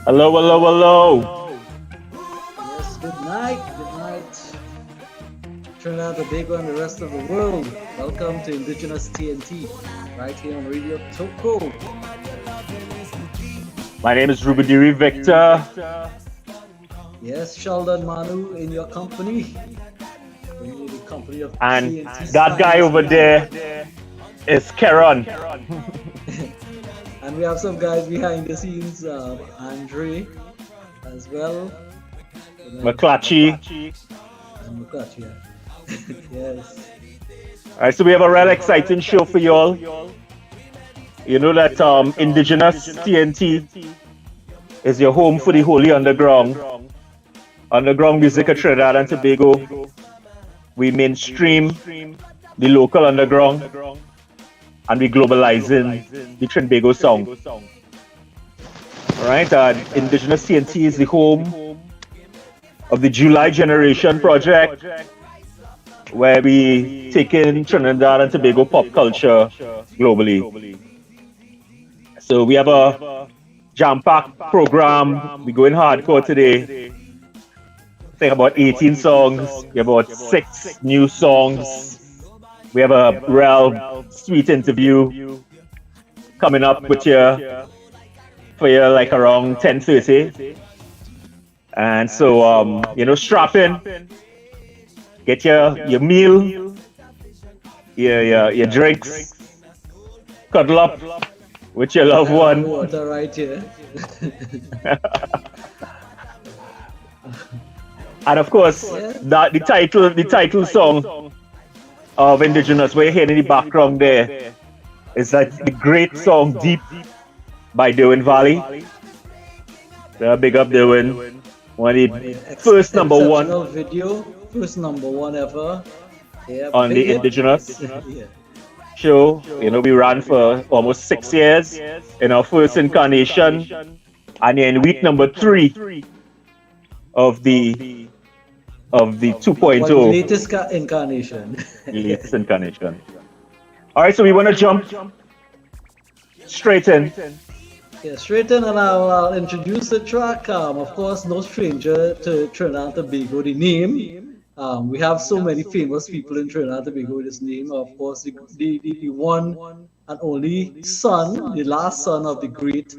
Hello, hello, hello. Yes, good night, Trinidad, Tobago, and the rest of the world. Welcome to Indigenous TNT, right here on Radio Toko. My name is Rubadiri Victor. Yes, Sheldon Manu in your company. Bringing you the company of And TNT's that guy finest over man. there is Keron. And we have some guys behind the scenes, Andre as well. McClatchy. And Mukach, yes. All right, so we have a real exciting show for y'all. You know that Indigenous TNT is your home for the Holy Underground. Underground music of Trinidad and Tobago. We mainstream the local underground and we globalizing the Trinbago sound. All right, Indigenous TNT is the home of the July Generation Project, where we take in Trinidad and Tobago pop culture globally. So we have a jam-packed program. We go in hardcore today. I think about 18 songs. We have about 6 new songs. We have a real sweet interview coming up with you for you like around 10:30. And so, strap in, get your meal, your drinks, cuddle up with your loved one. Water right here. And of course, the title song of Indigenous, where you hear in the background there, is that the great song Deep by Derwin Valley. Big up Derwin. One of the first number one video, first number one ever. Yeah, on the Indigenous show. We ran for almost 6 years in our first incarnation, and in week number 3 of the 2.0 latest incarnation. latest incarnation. All right, so we want to jump straight in. Yeah, straight in, and I'll introduce the track. Of course, no stranger to Trinidad and Tobago, the name. We have so many famous people in Trinidad and Tobago with this name. Of course, the one and only son, the last son of the great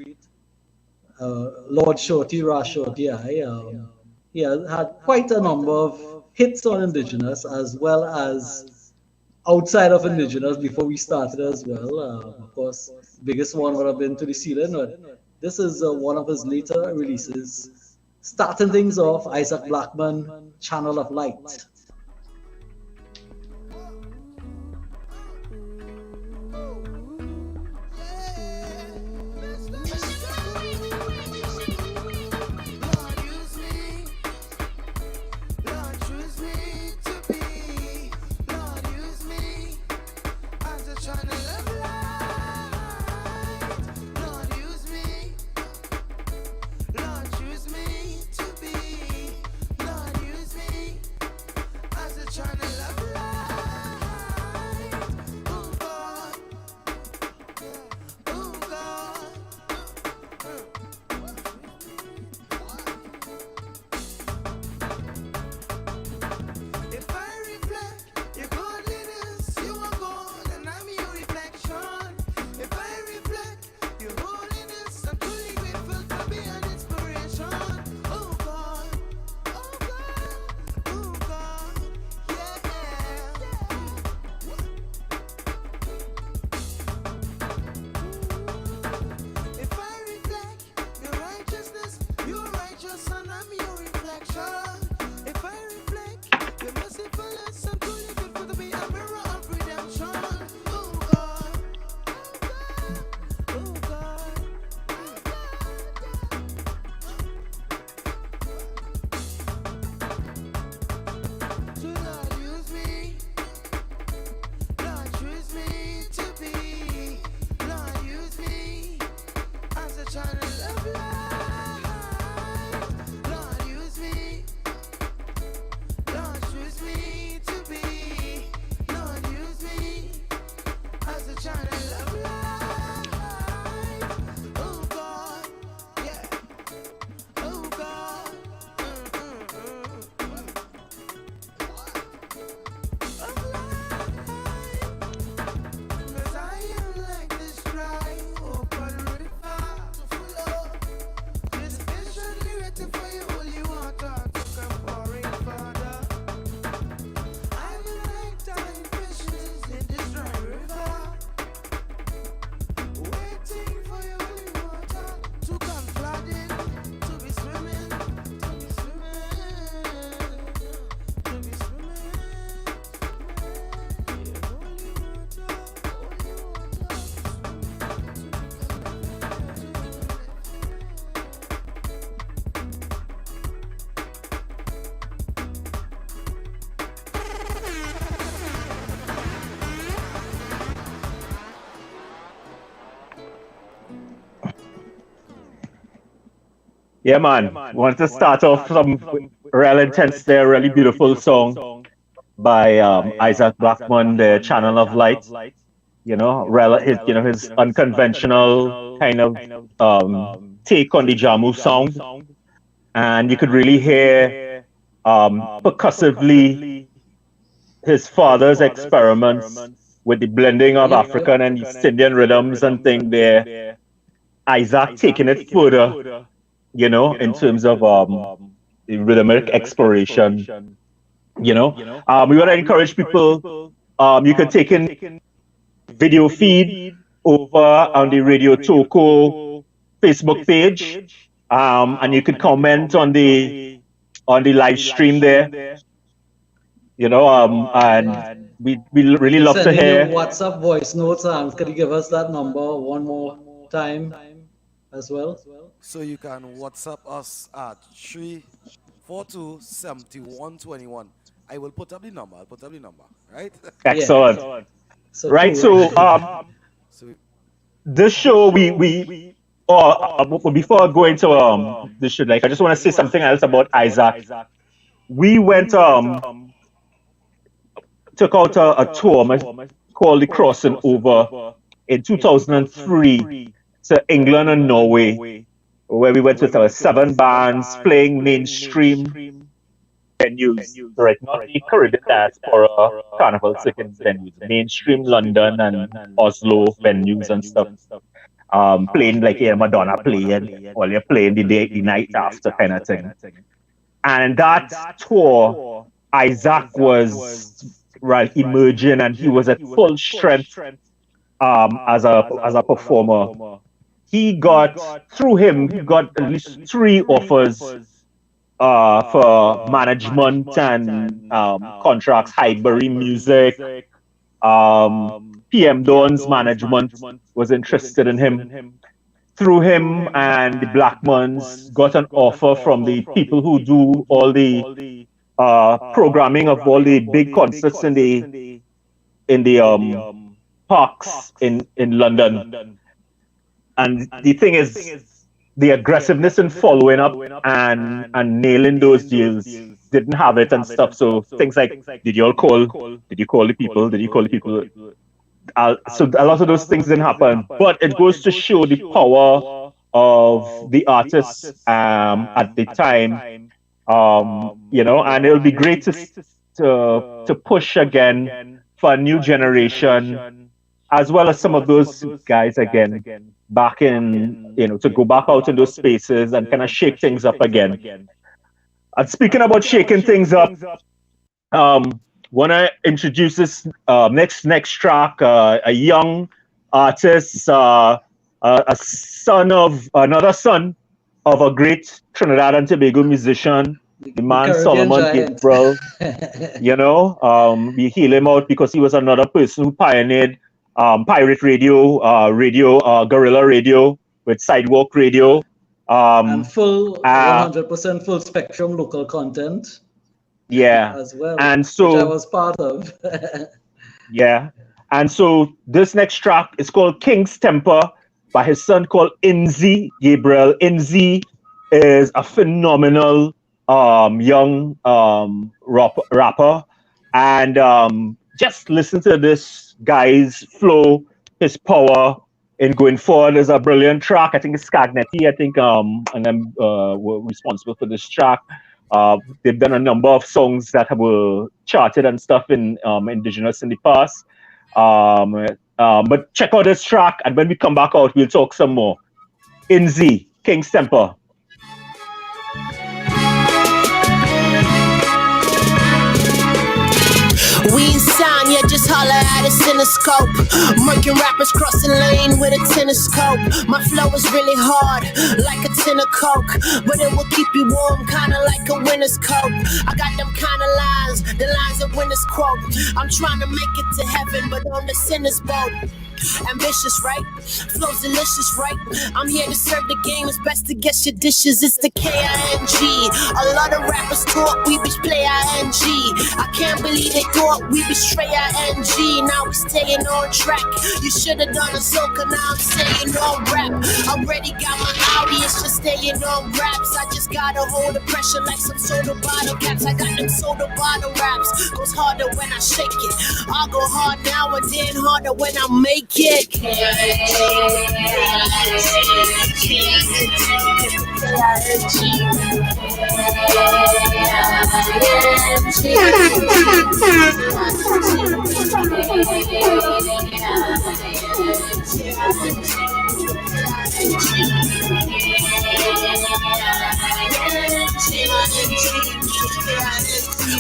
Lord Shorty, Ras Shorty. He has had quite a number of hits on Indigenous as well as outside of Indigenous before we started as well. Of course, biggest one would have been To the Ceiling, but this is one of his later releases. Starting things off, Isaac Blackman, Channel of Light. Yeah, man. Wanted to start off some real intense there, really beautiful song by Isaac Blackman, The Channel of Light. His unconventional kind of take on the Jamu sound, and you could really hear percussively his father's experiments with the blending of African and East Indian rhythms and thing there. Isaac taking it further, in terms of the rhythmic exploration. We want to encourage people. You can take in video feed over on the Radio Toko Facebook page, and you could comment on the live stream there. And we really love to hear WhatsApp voice notes. Could you give us that number one more time as well? So you can WhatsApp us at 342-7121. I will put up the number. Right? Excellent. Yeah. Right. So this show before I go into this show, I just want to say something else about Isaac. We went took out a tour called the Crossing Over in 2003 to England and Norway, where we went with our 7 bands playing mainstream venues, right? Not the Caribbean diaspora carnival circuit venues, mainstream London and Oslo venues and stuff. Playing like Madonna playing, or you're playing the night after kind of thing. And that tour, Isaac was emerging, and he was at full strength as a performer. He got at least 3 offers for management and contracts. Highbury Music, PM Dawn's management was interested in him. Through him and the Blackmans got an offer from the people who do all the programming of all the big concerts in the parks in London. And the thing is, the aggressiveness in following up and nailing those deals didn't have it and stuff. So things like, did you call the people? So a lot of those things didn't happen. But it goes to show the power of the artists at the time. And it'll be great to push again for a new generation, as well as some of those guys again back in, to go back out in those spaces and kind of shake things up again. And speaking about shaking things up, want to introduce this next track, a young artist, another son of a great Trinidad and Tobago musician, the man Solomon Gabriel. We hail him out because he was another person who pioneered pirate radio, guerrilla radio with Sidewalk Radio. And 100% full spectrum local content. Yeah. As well. And so which I was part of. Yeah. And so this next track is called King's Temper by his son called Inzi Gabriel. Inzi is a phenomenal young rapper. And just listen to this guy's flow, his power in going forward. Is a brilliant track. I think it's Scagnetti, and them were responsible for this track. They've done a number of songs that were charted and stuff in Indigenous in the past. But check out this track, and when we come back out, we'll talk some more. Inzi, King's Temper. We ain't sound yet, just holler at a cinescope. Murking rappers crossing lane with a telescope. My flow is really hard, like a tin of coke, but it will keep you warm, kinda like a winter's coat. I got them kind of lines, the lines of winter's quote. I'm trying to make it to heaven, but on the sinner's boat. Ambitious, right? Flow's delicious, right? I'm here to serve the game. It's best to guess your dishes. It's the K-I-N-G. A lot of rappers talk, we be play I-N-G. I can't believe they thought we be straight I-N-G. Now we staying on track. You should have done a soca, now I'm saying all rap. I already got my audience just staying on raps. I just gotta hold the pressure like some soda bottle caps. I got them soda bottle raps. Goes harder when I shake it. I'll go hard now and then harder when I make it.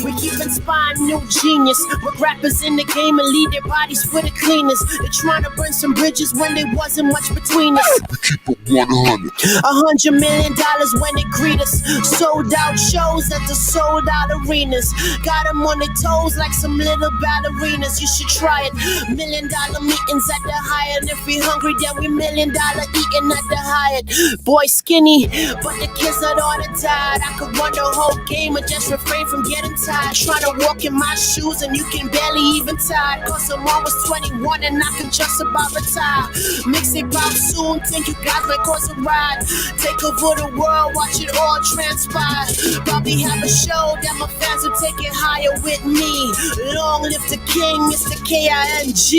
We keep inspiring new genius with rappers in the game and leave their bodies for the cleaners. They're trying to burn some bridges when there wasn't much between us. We keep it 100. $100 million when they greet us. Sold out shows at the sold out arenas. Got them on their toes like some little ballerinas. You should try it. $1 million meetings at the Hyatt. If we hungry, then we $1 million eating at the Hyatt. Boy skinny, but the kids not on the tide. I could run the whole game and just refrain from getting tired. Trying to walk in my shoes and you can barely even tie. Cause I'm almost 21 and I can just about retire. Mix it pop soon, think you guys might cause a ride. Take over the world, watch it all transpire. Probably have a show that my fans will take it higher with me. Long live the king, Mr. K-I-N-G.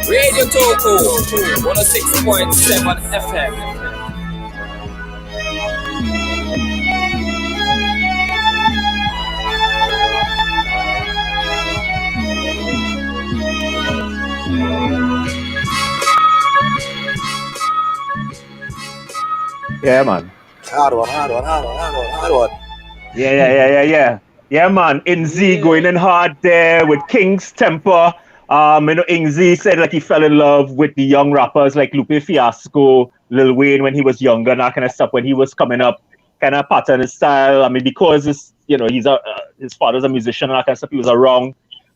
Radio Toku 106.7 FM. Yeah, man. Hard one. Yeah. Yeah, man. Inzi going in hard there with King's Temper. Inzi said like he fell in love with the young rappers like Lupe Fiasco, Lil Wayne when he was younger, and that kind of stuff when he was coming up, kind of pattern his style. I mean, because his father's a musician and that kind of stuff, he was around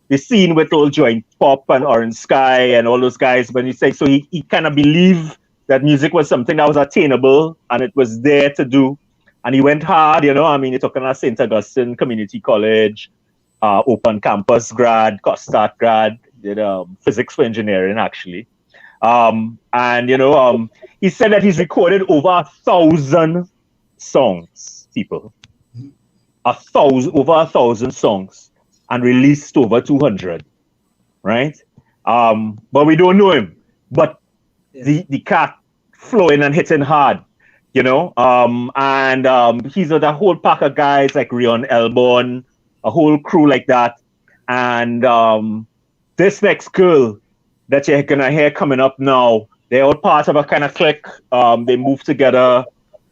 the scene with old Joint Pop and Orange Sky and all those guys. When he said so, he kind of believed that music was something that was attainable and it was there to do. And he went hard, he took on a St. Augustine Community College, open campus grad, Costart grad, did physics for engineering actually. He said that he's recorded over 1,000 songs, people. Over 1,000 songs and released over 200, right? But we don't know him. But the cat flowing and hitting hard, he's with a whole pack of guys like Rion Elborn, a whole crew like that. And this next girl that you're gonna hear coming up now, they're all part of a kind of clique. They move together.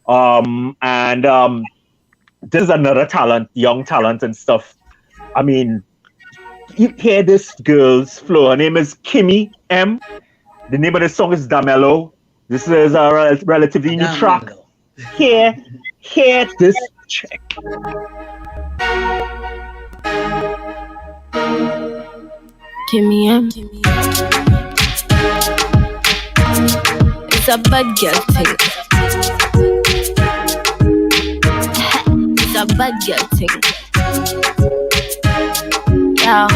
This is another talent, young talent and stuff. I mean, you hear this girl's flow. Her name is Kimmy M. The name of the song is Damelo. This is a relatively new track. Hear this track. Kimmy M. It's a bad girl thing. It's a bad girl thing. Yeah.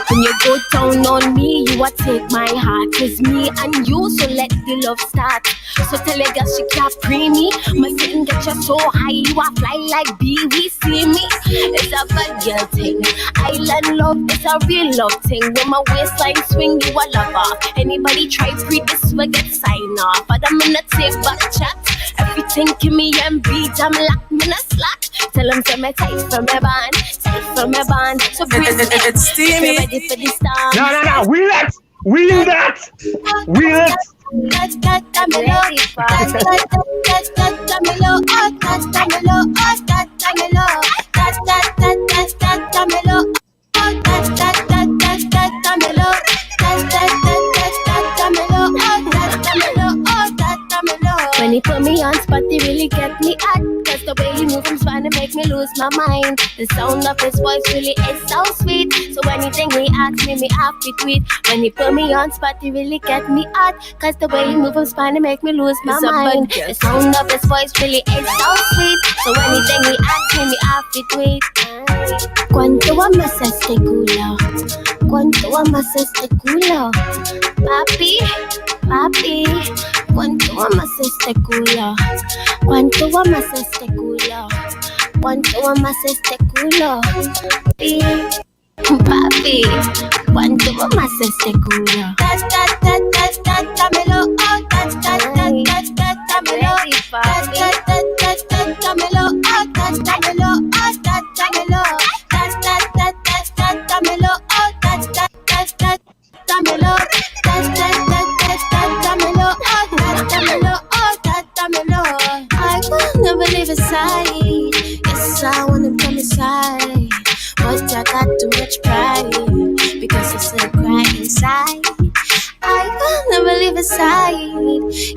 When you go down on me, you a take my heart. It's me and you, so let the love start. So tell a girl she can't pre me. My sitting get you so high, you a fly like bee. We see me. It's a bad girl thing. Island love, it's a real love thing. When my waistline swing, you a lover. Anybody try pre this, we get sign off. But I'm gonna take back chat. Everything give me and beat, I'm locked, me not slack. Tell them to me tight from my band, tight from my band. So breathe it, it's steamy. Ready for the storm. No, relax. Wheel that! Wheel it! When he put me on spot, he really get me hot. Cause the way he moves him's trying to make me lose my mind. The sound of his voice really is so sweet. So anything he asks me have to tweet. When he put me on spot, he really get me hot. Cause the way he moves him's trying to make me lose my mind. The sound of his voice really is so sweet. So anything he asks me have to tweet. Cuánto amas este culo, cuánto amas este culo, papi, papi, cuánto amas este culo, cuánto amas este culo, cuánto amas este culo, papi, papi, cuánto amas este culo. Dámelo, dámelo, papi, dámelo, dámelo. I will never leave his side. Yes, I wanna come inside, but I got too much pride because I still cry inside. I will never leave his side.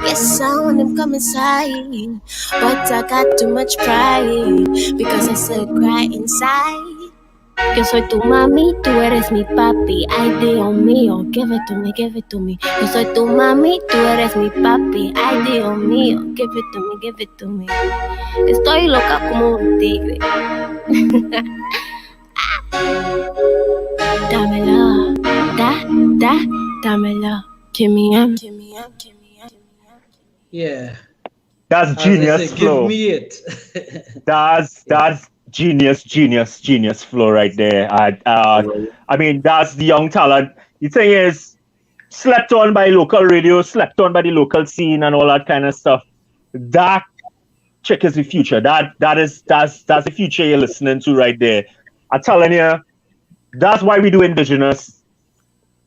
Yes, I wanna come inside, but I got too much pride because I still cry inside. Yo soy tu mami, tú eres mi papi. Ay, Dios mío, give it to me, give it to me. Yo soy tu mami, tú eres mi papi. Ay, Dios mío, give it to me, give it to me. Estoy loca como un tigre. Dámelo, dámelo. Give me up, give me up, give me up. Yeah. That's As they genius say, flow. give me it. That's genius flow right there. I mean, that's the young talent. The thing is, slept on by local radio, slept on by the local scene, and all that kind of stuff. That chick is the future. That's the future you're listening to right there. I'm telling you, that's why we do Indigenous.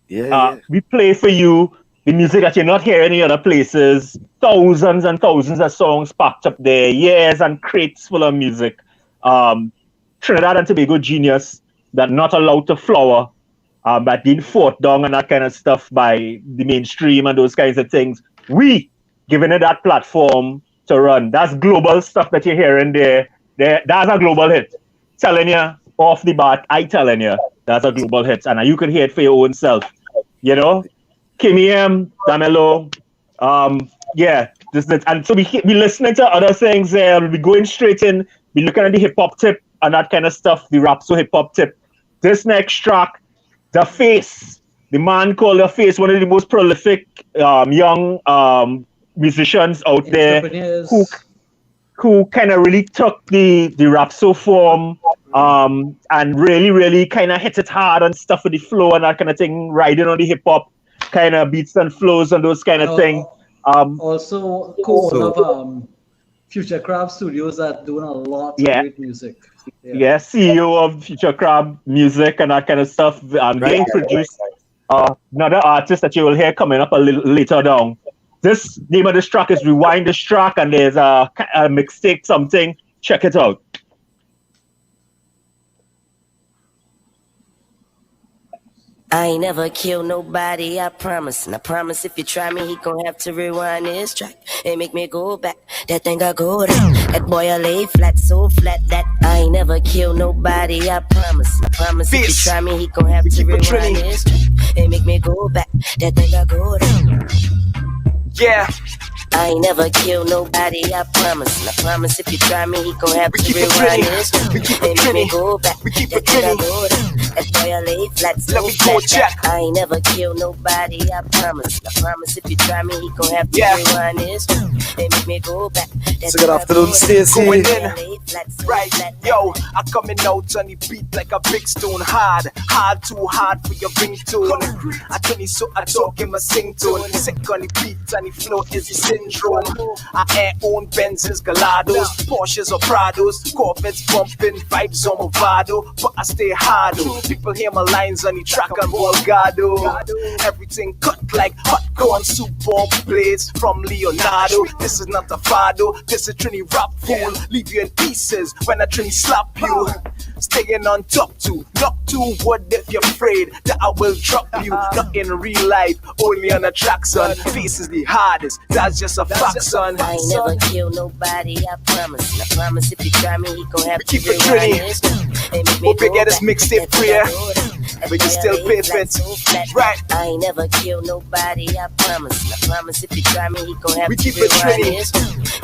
Yeah. We play for you the music that you're not hearing any other places. Thousands and thousands of songs packed up there. Years and crates full of music. Trinidad and Tobago genius that not allowed to flower, but being fought down and that kind of stuff by the mainstream and those kinds of things. We giving it that platform to run. That's global stuff that you're hearing there. That's a global hit. Telling you off the bat, I telling you, that's a global hit, and you can hear it for your own self. You know, Kimmy M, Damelo, yeah. And so we listening to other things. We'll be going straight in. Be looking at the hip hop tip and that kind of stuff, the rap so hip hop tip. This next track, The Face, the man called The Face, one of the most prolific young musicians out there who kind of really took the rap so form and really kind of hit it hard and stuff with the flow and that kind of thing, riding on the hip hop kind of beats and flows and those kind of things. Also, co-owner of Future Crab Studios are doing a lot of great music. Yeah, CEO of Future Crab Music and that kind of stuff. They introduced another artist that you will hear coming up a little later down. This name of this track is Rewind This Track, and there's a mixtape something. Check it out. I ain't never kill nobody, I promise. And I promise if you try me, he gon' have to rewind this track and make me go back. That thing I go down. That boy I lay flat, so flat that I ain't never kill nobody, I promise. I promise if you try me, he gon' have to rewind this track and make me go back. That thing I go down. Yeah. I ain't never kill nobody, I promise. And I promise if you try me, he gon' have to rewind this and make me go back. That thing I go down. That boy I lay flat, so flat. I ain't never kill nobody, I promise. I promise if you try me, he gon' have to rewind this and make me go back. So good afternoon, Stacey. Going in. Right, yo, I coming out on the beat like a big stone. Hard, too hard for your ringtone. I tell you so, I talk in my sing tone. Sick on the beat and the flow is the sin syndrome. I own Benzes, Galados, Porsches or Prados, Corvettes bumping vibes on Movado, but I stay hard. People hear my lines on the track on Volgado. Everything cut like hot corn soup bomb blades from Leonardo. This is not a fado, this is Trini rap fool. Leave you in pieces when I Trini slap you. Staying on top too, not too. What if you're afraid that I will drop you? Not in real life, only on a track, son. Face is the hardest, that's just a fact, son. I ain't never kill nobody, I promise. I promise if you try me, he gon' have to Keep it rewind Trini. this. Hope you get this mixtape prayer, but you still pavement. Right. I ain't never kill nobody, I promise. I promise if you try me, he gon' have We to keep it rewind Trini. this.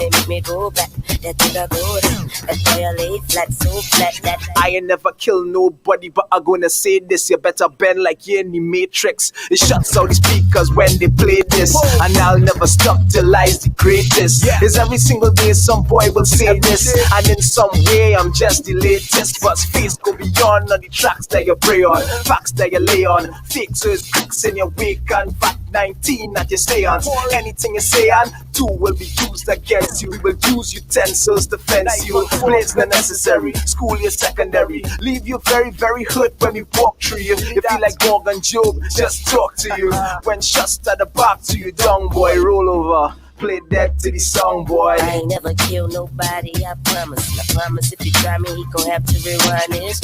And make me go back, that thing I go down. That boy I lay flat, so flat that I ain't never kill nobody, but I'm gonna say this. You better bend like you're in the Matrix. It shuts out the speakers when they play this. And I'll never stop till I's the greatest. Is every single day some boy will say this. And in some way I'm just the latest. But face go beyond on the tracks that you pray on, facts that you lay on. Fake so it's cracks in your wake and back 19 that you stay on. Anything you say on, two will be used against you. We will use utensils to fence you. Blades not necessary, school is secondary. Leave you very, very hurt when we walk through you. You feel like Morgan Job, just talk to you. When shots at the back to you, down boy, roll over. Play that to the song, boy. I ain't never kill nobody, I promise. I promise if you try me, he gon' have to rewind this.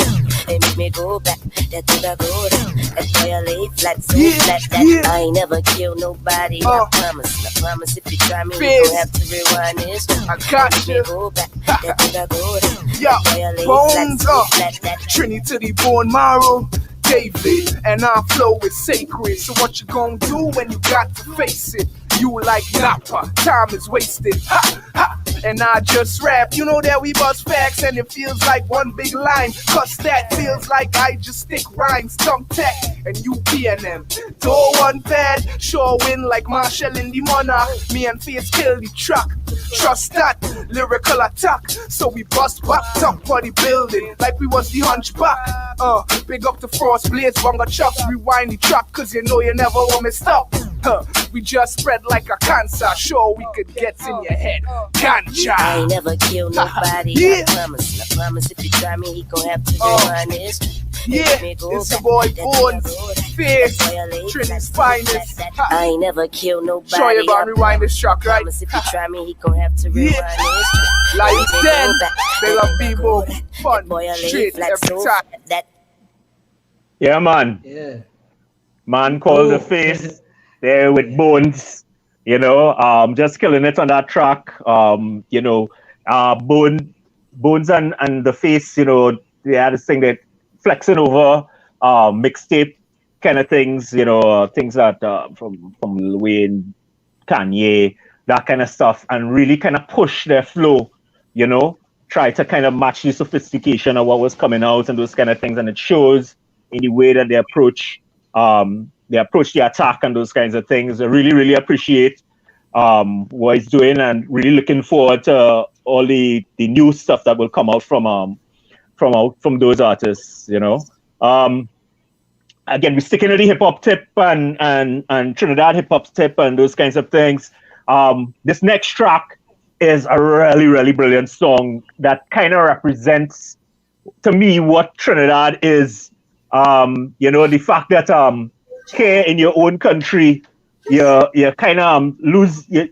And make me go back, that thing I go down. That boy I lay flat, so flat that I ain't never kill nobody, I promise. I promise if you try me, he gon' have to rewind this. I got Make me you. go back, that thing I go down. Yo, That boy I lay bones flat, so up. flat that Trini to the bone marrow. David, and our flow is sacred. So what you gonna do when you got to face it? You like Napa, time is wasted. Ha, ha. And I just rap, you know that we bust facts and it feels like one big line. Cause that feels like I just stick rhymes, tongue tech, and you PNM. Though one bad, sure win like Marshall in the Monarch. Me and Face kill the track. Trust that, lyrical attack. So we bust back top for the building like we was the hunchback. Big up the Frost Blades, Bunga Chops, rewind the track, cause you know you never want me stop. We just spread like a cancer, sure we could get in your head. I Ganja. ain't never kill nobody, Yeah. I promise. I promise if you try me, he gon' have to rewind this. Yeah, it's your boy Bones, Face, Trinity's finest. Ha. I ain't never kill nobody. Sure you gonna I rewind this track, right? promise if you try me, he gon' have to rewind this. Lions Make me Den, go back, they that love thing I people, go down. fun, That boy I lay straight flat, every so time. flat that Yeah, man. Yeah. Man called the Face there with Bones. You know, just killing it on that track. Bones and the Face, you know, they had this thing that flexing over mixtape kind of things, you know, things that from Lil Wayne, Kanye, that kind of stuff, and really kind of push their flow, you know, try to kind of match the sophistication of what was coming out and those kind of things, and it shows in the way that they approach the attack and those kinds of things. I really, really appreciate what he's doing, and really looking forward to all the new stuff that will come out from those artists, you know. Again, we're sticking to the hip hop tip and Trinidad hip hop tip and those kinds of things. This next track is a really, really brilliant song that kind of represents to me what Trinidad is. You know, the fact that here in your own country, you kind of lose your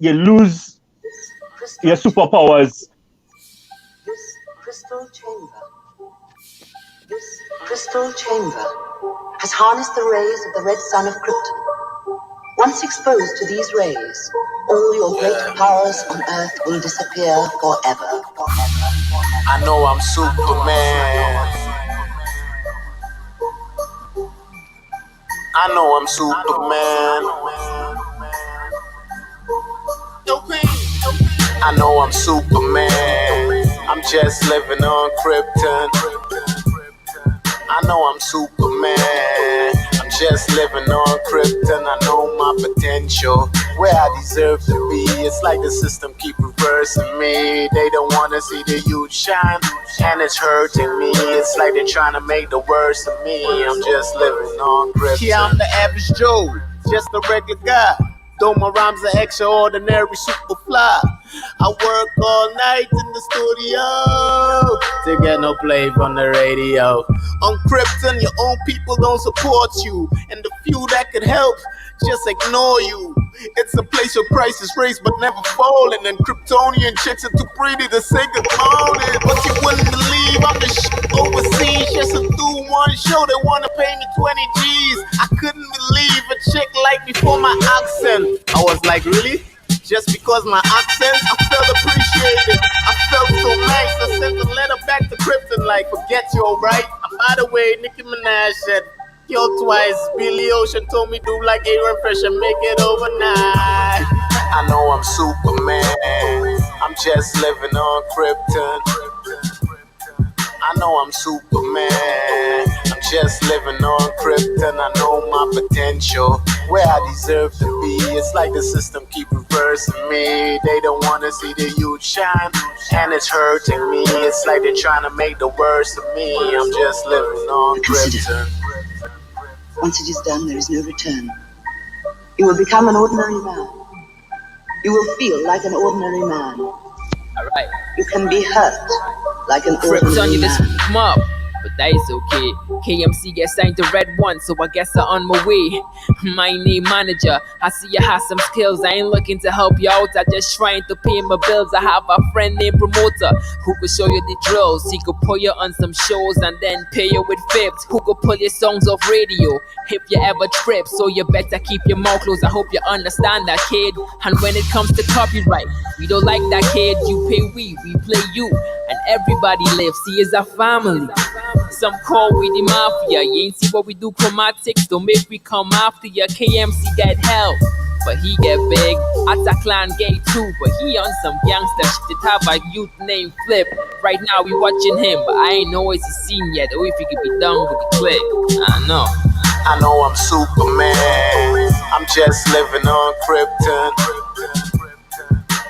superpowers. This crystal chamber has harnessed the rays of the red sun of Krypton. Once exposed to these rays, all your great powers on Earth will disappear forever. I know I'm Superman. I know I'm Superman. I know I'm Superman. I'm just living on Krypton. I know I'm Superman. I'm just living on Krypton. I know my potential, where I deserve to be. It's like the system keep reversing me. They don't wanna see the youth shine, and it's hurting me. It's like they're trying to make the worst of me. I'm just living on Krypton. Yeah, I'm the average Joe, just a regular guy. though my rhymes are extraordinary, super fly. I work all night in the studio to get no play from the radio. On Krypton, your own people don't support you, and the few that could help just ignore you. It's a place where prices raise but never fall, and then Kryptonian chicks are too pretty to say good morning. But you wouldn't believe I'm the shit overseas. Just to do one show, they wanna pay me 20 G's. I couldn't believe a chick like me for my accent. I was like, really? Just because my accent, I felt appreciated. I felt so nice. I sent a letter back to Krypton like, forget you, alright? By the way, Nicki Minaj said, yo twice. Billy Ocean told me do like Aaron Fresh and make it overnight. I know I'm Superman. I'm just living on Krypton. I know I'm Superman. I'm just living on Krypton. I know my potential, where I deserve to be. It's like the system keep reversing me. They don't wanna see the youth shine, and it's hurting me. It's like they're trying to make the worst of me. I'm just living on Krypton. Once it is done, there is no return. You will become an ordinary man. You will feel like an ordinary man. Alright. You can be hurt like an Krypton, ordinary you just man. f*** 'em up, but that is okay. KMC gets signed to Red One, so I guess I'm on my way. My name manager, I see you have some skills. I ain't looking to help you out, I just trying to pay my bills. I have a friend named Promoter who could show you the drills. He could put you on some shows and then pay you with fibs. Who could pull your songs off radio if you ever trip. So you better keep your mouth closed. I hope you understand that, kid. And when it comes to copyright, we don't like that, kid. You pay we play you, and everybody lives. See, it's a family. Some call we the mafia. You ain't see what we do, chromatics. Don't make we come after ya. KMC get help, but he get big. Atta Clan gay too, but he on some gangster shit. It have a youth named Flip. Right now we watching him, but I ain't know is he seen yet, or if he could be done with the click. I know. I know I'm Superman. I'm just living on Krypton.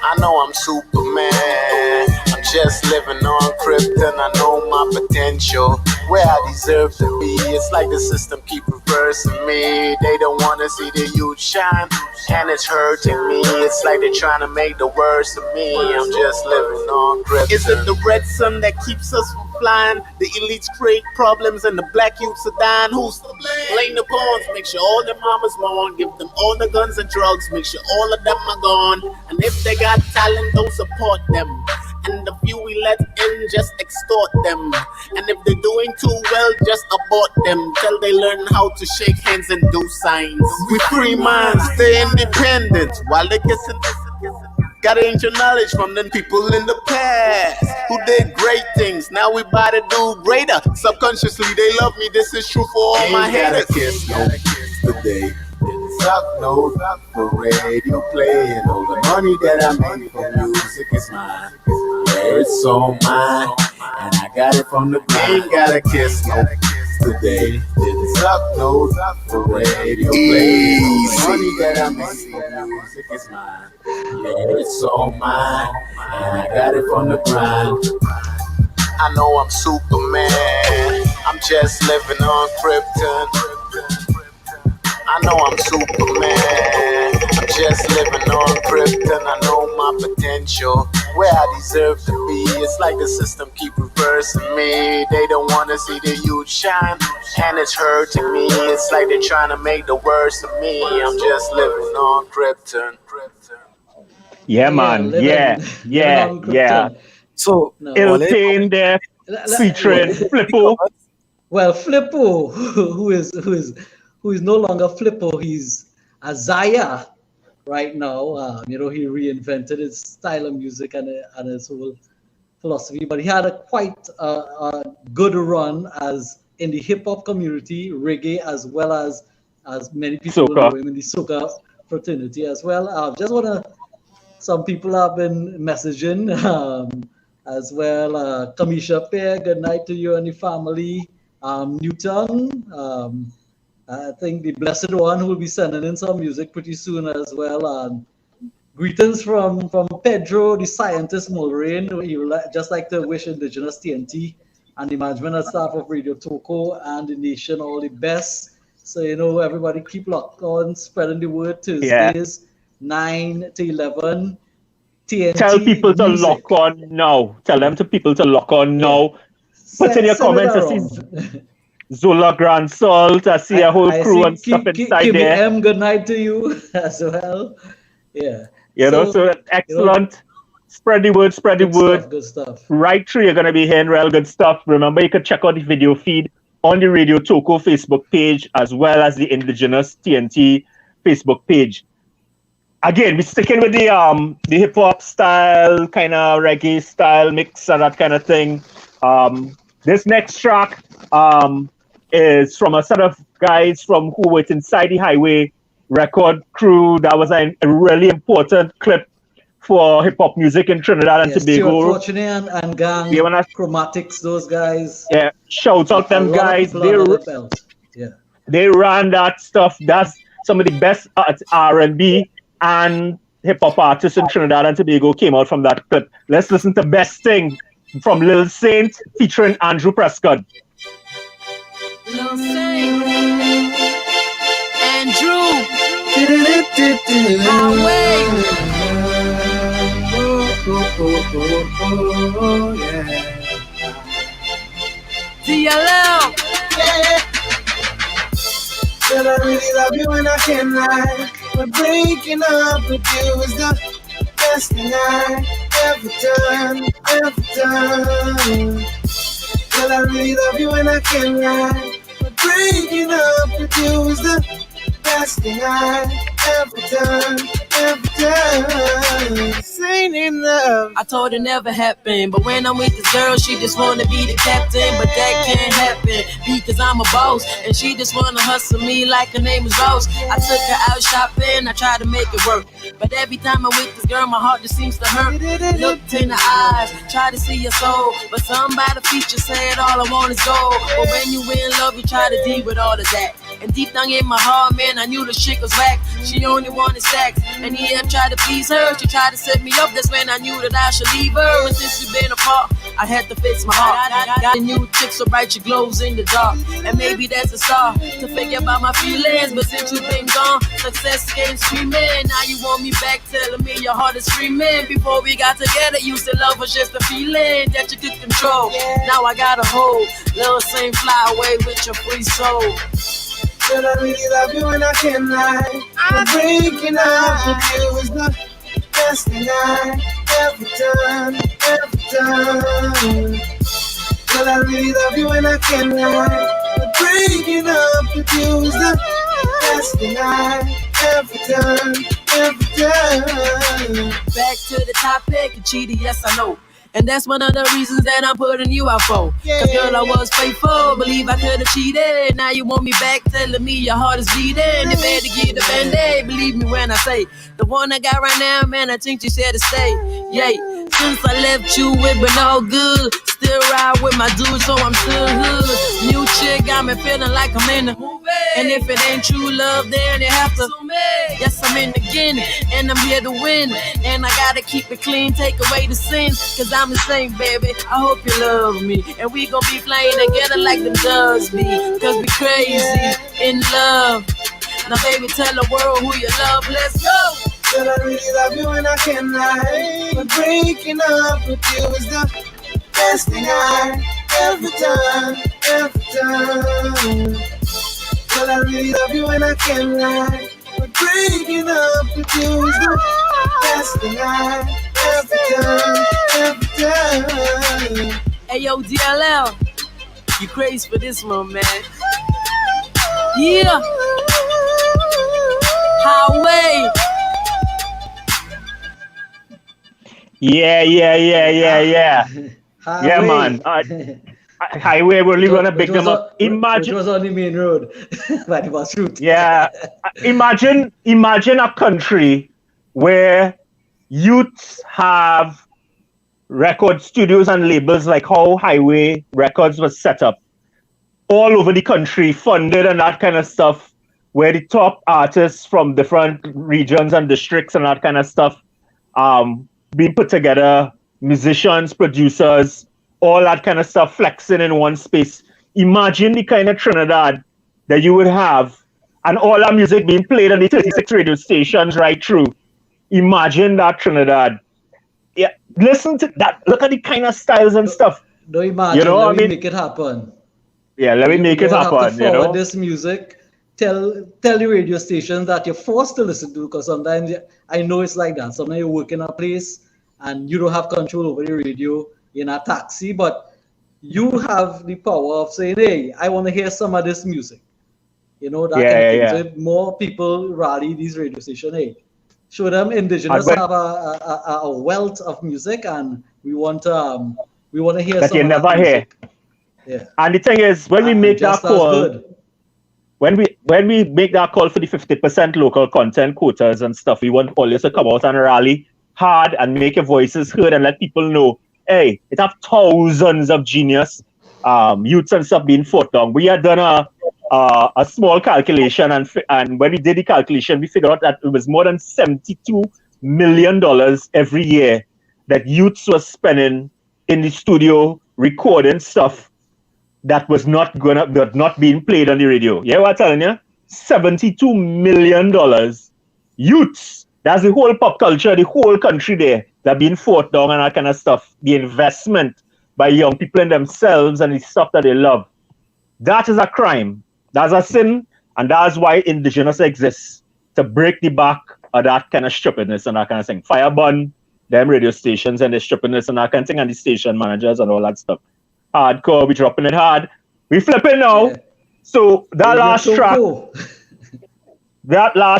I know I'm Superman. I'm just living on Krypton. I know my potential, where I deserve to be. It's like the system keep reversing me. They don't wanna see the youth shine, and it's hurting me. It's like they're trying to make the worst of me. I'm just living on Krypton. Is it the red sun that keeps us from flying? The elites create problems and the black youths are dying. Who's to blame? Blame the pawns. Make sure all the mamas mourn. Give them all the guns and drugs. Make sure all of them are gone. And if they got talent, don't support them. And the few we let in, just extort them. And if they're doing too well, just abort them till they learn how to shake hands and do signs. We free minds, stay independent while they kissing. Got ancient knowledge from them people in the past who did great things. Now we about to do greater. Subconsciously they love me. This is true for all my haters. Kiss no today. Suck no for radio playing. All the money that I make from music is mine. Yeah, it's all mine, and I got it from the game. Gotta kiss no today. Didn't suck no for radio playing. All the money that I make from music is mine. Yeah, it's all mine, and I got it from the grind. I know I'm Superman. I'm just living on Krypton. I know I'm Superman. I'm just living on Krypton. I know my potential, where I deserve to be. It's like the system keep reversing me. They don't wanna see the youth shine, and it's hurting me. It's like they're trying to make the worst of me. I'm just living on Krypton. Yeah, man. Yeah. So, Iltain there, featuring Flippo. Well, Flippo, who is no longer Flippo, he's Isaiah right now. He reinvented his style of music and his whole philosophy. But he had a quite good run as in the hip hop community, reggae, as well as many people know him in the soca fraternity as well. Some people have been messaging as well. Kamisha Pear, good night to you and the family. Newton, I think the Blessed One who will be sending in some music pretty soon as well. Greetings from Pedro, the scientist Mulrain. He would just like to wish Indigenous TNT and the management and staff of Radio Toko and the nation all the best. So, everybody keep locked on, spreading the word Tuesdays. 9 to 11. TNT Tell people to music. lock on now. Tell them to people to lock on now. Put in your Send it comments. I around. see Zola Grand Salt. I see a whole I crew see and stuff inside Kimmy there. M, good night to you as well. Yeah. So excellent. Spread the word, spread the Good word. stuff, good stuff. Right through, you're going to be hearing real good stuff. Remember, you can check out the video feed on the Radio Toko Facebook page as well as the Indigenous TNT Facebook page. Again, we're sticking with the hip hop style, kind of reggae style mix and that kind of thing. This next track is from a set of guys from who worked inside the Highway record crew. That was a really important clip for hip hop music in Trinidad and Tobago. Stuart Fortuné and Gang, Chromatics, those guys. Yeah, shout out them guys. They ran that stuff. That's some of the best R&B and hip hop artists in Trinidad and Tobago came out from that clip. Let's listen to Best Thing from Lil Saint featuring Andrew Prescott. Lil Saint, Andrew, Highway. DLL. Said I really love you and I can't lie, but breaking up with you is the best thing I ever done. Said I really love you and I can't lie, but breaking up with you is the best thing I ever done. Ain't in love. I told her never happened, but when I'm with this girl, she just wanna be the captain, but that can't happen because I'm a boss, and she just wanna hustle me like her name is Rose. I took her out shopping, I tried to make it work, but every time I'm with this girl, my heart just seems to hurt. Looked in her eyes, try to see your soul, but somebody feature said all I want is gold. But when you in love, you try to deal with all of that, and deep down in my heart, man, I knew the shit was whack. She only wanted sex, and yeah, I tried to please her. She tried to set me up, that's when I knew that I should leave her. And since we've been apart, I had to fix my heart. Got a new chick so bright she glows in the dark, and maybe that's a start to figure about my feelings. But since you've been gone, success came screaming. Now you want me back, telling me your heart is screaming. Before we got together, you said love was just a feeling that you could control. Now I got a hold, Lil Saint, fly away with your free soul. Said I really love you and I can't lie, but breaking up with you is the best thing I ever done. Said I really love you and I can't lie, but breaking up with you is the best thing I ever done. Back to the topic, you cheated, yes I know. And that's one of the reasons that I'm putting you out for. Cause girl, I was faithful, believe I could've cheated. Now you want me back, telling me your heart is bleeding. You better get the band-aid, believe me when I say the one I got right now, man, I think you said to stay. Yay, since I left you, it been all good. Still ride with my dude, so I'm still hood. New chick got me feeling like I'm in the movie. And if it ain't true love, then it have to. Yes, I'm in again, and I'm here to win. And I gotta keep it clean, take away the sin. Cause I'm the same, baby, I hope you love me. And we gon' be playing together like the does be. Cause we crazy in love. Now baby, tell the world who you love, let's go. Said I really love you and I can't lie, but breaking up with you is the best thing I ever done. Said I really love you and I can't lie, but breaking up with you is the best thing I ever done. Hey yo, DLL, you crazy for this one, man. Yeah. Highway. Yeah. Yeah, man. Highway really gonna big them up. Imagine it was on the main road, but it was shoot. Yeah, imagine a country where youths have record studios and labels like how Highway Records was set up all over the country, funded and that kind of stuff, where the top artists from different regions and districts and that kind of stuff being put together, musicians, producers, all that kind of stuff flexing in one space. Imagine the kind of Trinidad that you would have, and all our music being played on the 36 radio stations right through. imagine that, Trinidad. Yeah, listen to that. Look at the kind of styles and stuff. Don't imagine. You know what I Let me mean? make it happen. Yeah, let me make it You have happen. to You forward know. this music. Tell the radio stations that you're forced to listen to, because sometimes I know it's like that. Sometimes you work in a place and you don't have control over the radio in a taxi, but you have the power of saying, "Hey, I want to hear some of this music." You know, that kind of thing. So if more people rally these radio stations, hey, show them indigenous have a wealth of music, and we want to hear that some you of never that hear. music. Yeah. And the thing is, when we make that just as call, good. when we make that call for the 50% local content quotas and stuff, we want always to come out and rally hard and make your voices heard and let people know, hey, it have thousands of genius youths and stuff being fought down. We had done a small calculation, and when we did the calculation, we figured out that it was more than $72 million every year that youths were spending in the studio recording stuff that was not being played on the radio. Yeah, what I'm telling you? $72 million. Youths. That's the whole pop culture, the whole country there that being fought down and that kind of stuff. The investment by young people in themselves and the stuff that they love. That is a crime. That's a sin, and that's why indigenous exists, to break the back of that kind of stupidness and that kind of thing. Fire burn them radio stations and the stupidness and that kind of thing, and the station managers and all that stuff. Hardcore, we dropping it hard. We flipping now. Yeah. So that last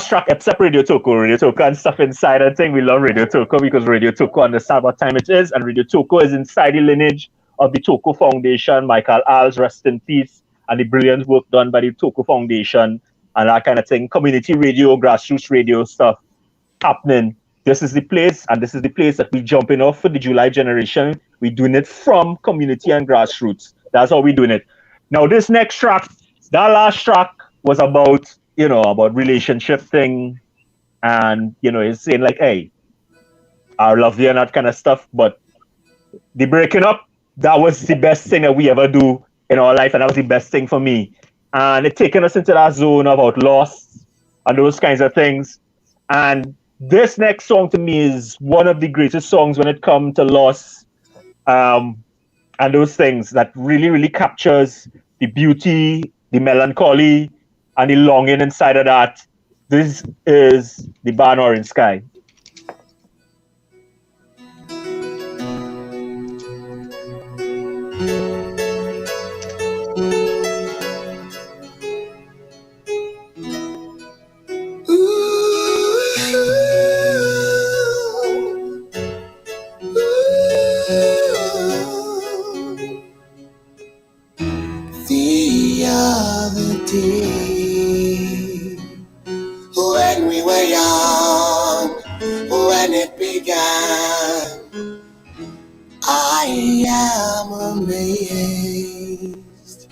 track, except Radio Toko and stuff inside, I think we love Radio Toko because Radio Toko understand what time it is, and Radio Toko is inside the lineage of the Toko Foundation, Michael Alves, rest in peace, and the brilliant work done by the Toko Foundation and that kind of thing. Community radio, grassroots radio stuff happening. This is the place, and this is the place that we jumping off for the July generation. We're doing it from community and grassroots. That's how we're doing it. Now, this next track, that last track was about, about relationship thing. And, it's saying like, hey, I love you and that kind of stuff. But the breaking up, that was the best thing that we ever do in our life. And that was the best thing for me. And it taken us into that zone about loss and those kinds of things. And this next song to me is one of the greatest songs when it comes to loss and those things, that really, really captures the beauty, the melancholy, and the longing inside of that. This is the Burn Orange Sky. The other day, when we were young, when it began, I am amazed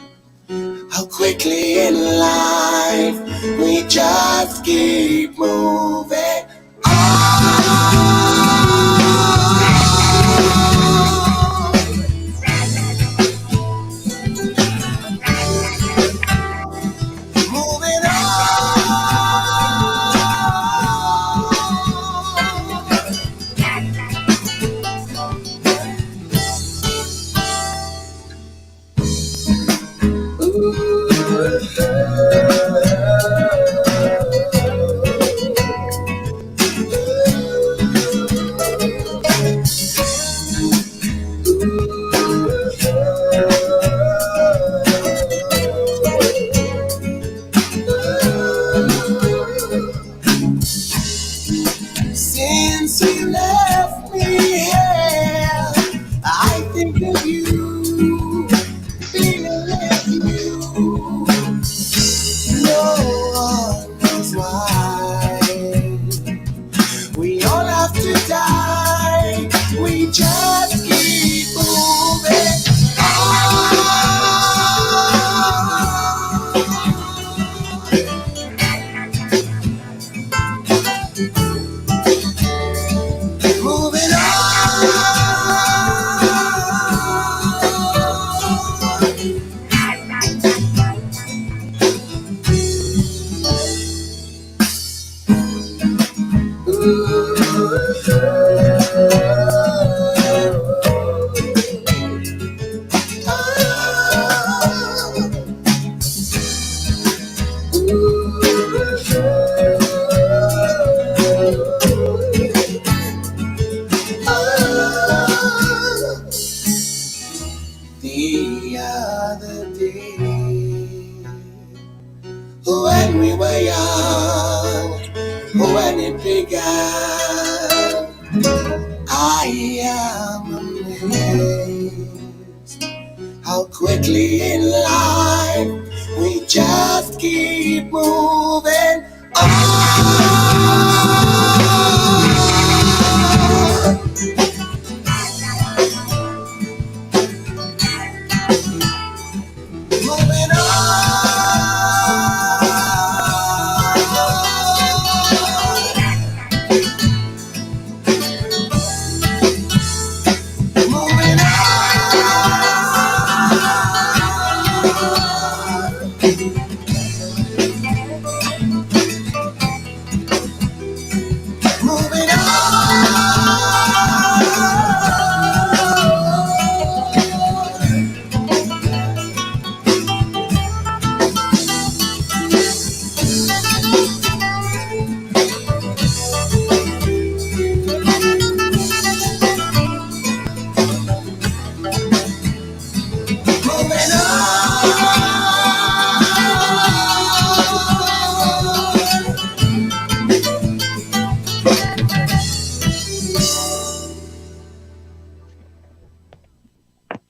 how quickly in life we just keep moving on. Since you left me here, I think of you, feeling like you. No one knows why. We all have to die. We just keep moving on. Moving on. The other day, when we were young, when it began, I am amazed how quickly in life we just keep moving on. Moving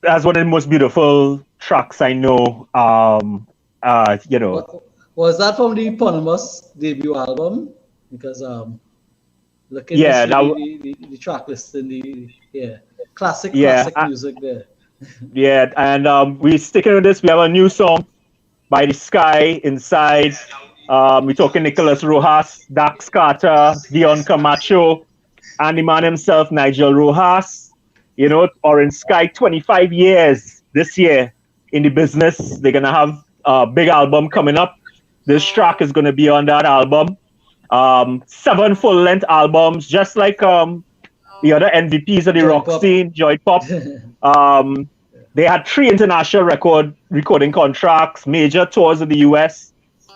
That's one of the most beautiful tracks I know. You know. Was that from the eponymous debut album? Because looking Yeah, the track list in the classic music there. Yeah, and we're sticking with this. We have a new song by The Sky Inside. We're talking Nicholas Rojas, Dax Carter, Dion Camacho, and the man himself, Nigel Rojas. You know, Orange Sky, 25 years this year in the business. They're going to have a big album coming up. This track is going to be on that album. 7 full-length albums, just like the other MVPs of the rock scene, Joy Pop. They had 3 international recording contracts, major tours in the US,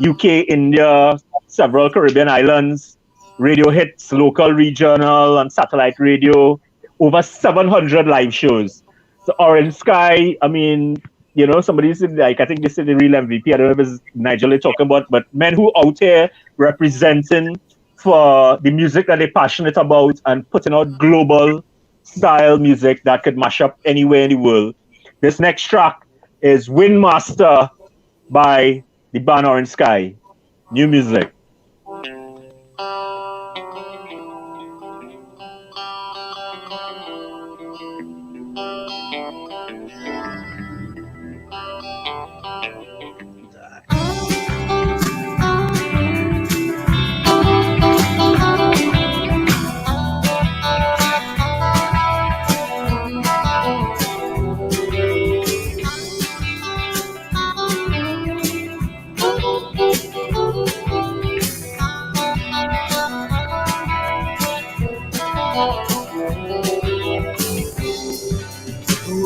UK, India, several Caribbean islands, radio hits, local, regional, and satellite radio, over 700 live shows. So Orange Sky, I mean, you know, somebody said, like, I think this is the real MVP. I don't know if it's Nigel they're talking about, but men who out here representing for the music that they're passionate about and putting out global style music that could mash up anywhere in the world. This next track is Windmaster by the band Orange Sky. New music.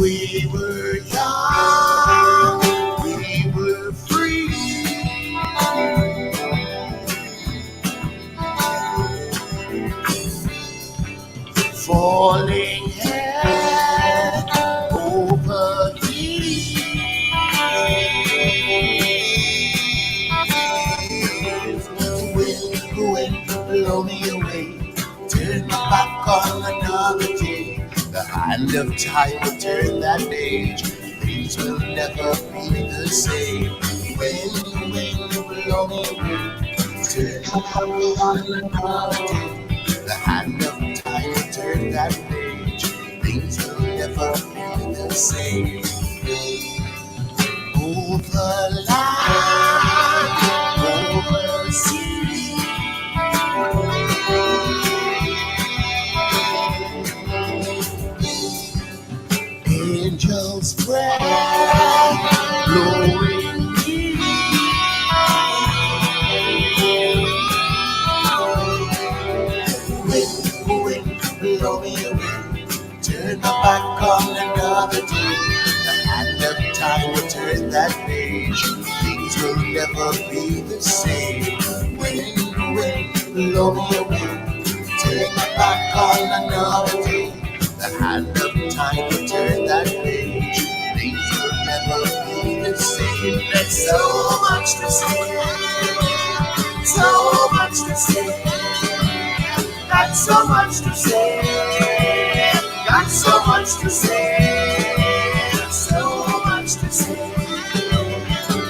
We were young, we were free. Falling head over heels. Wind, blow me away, turn my back on another day. The hand of time will turn that page. Things will never be the same. Wind, blow me away, turn my back on another day. The hand of time will turn that page. Things will never be the same. Over land, over sea. Angels spread, blowing me. blow me away. Turn my back on another day. The hand of time will turn that page. Things will never be the same. Wind, blow me away. Turn my back on another day. The hand of time will turn that page. Things will never be the same. There's so much to say. So much to say. Got so much to say. Got so much to say. So much to say.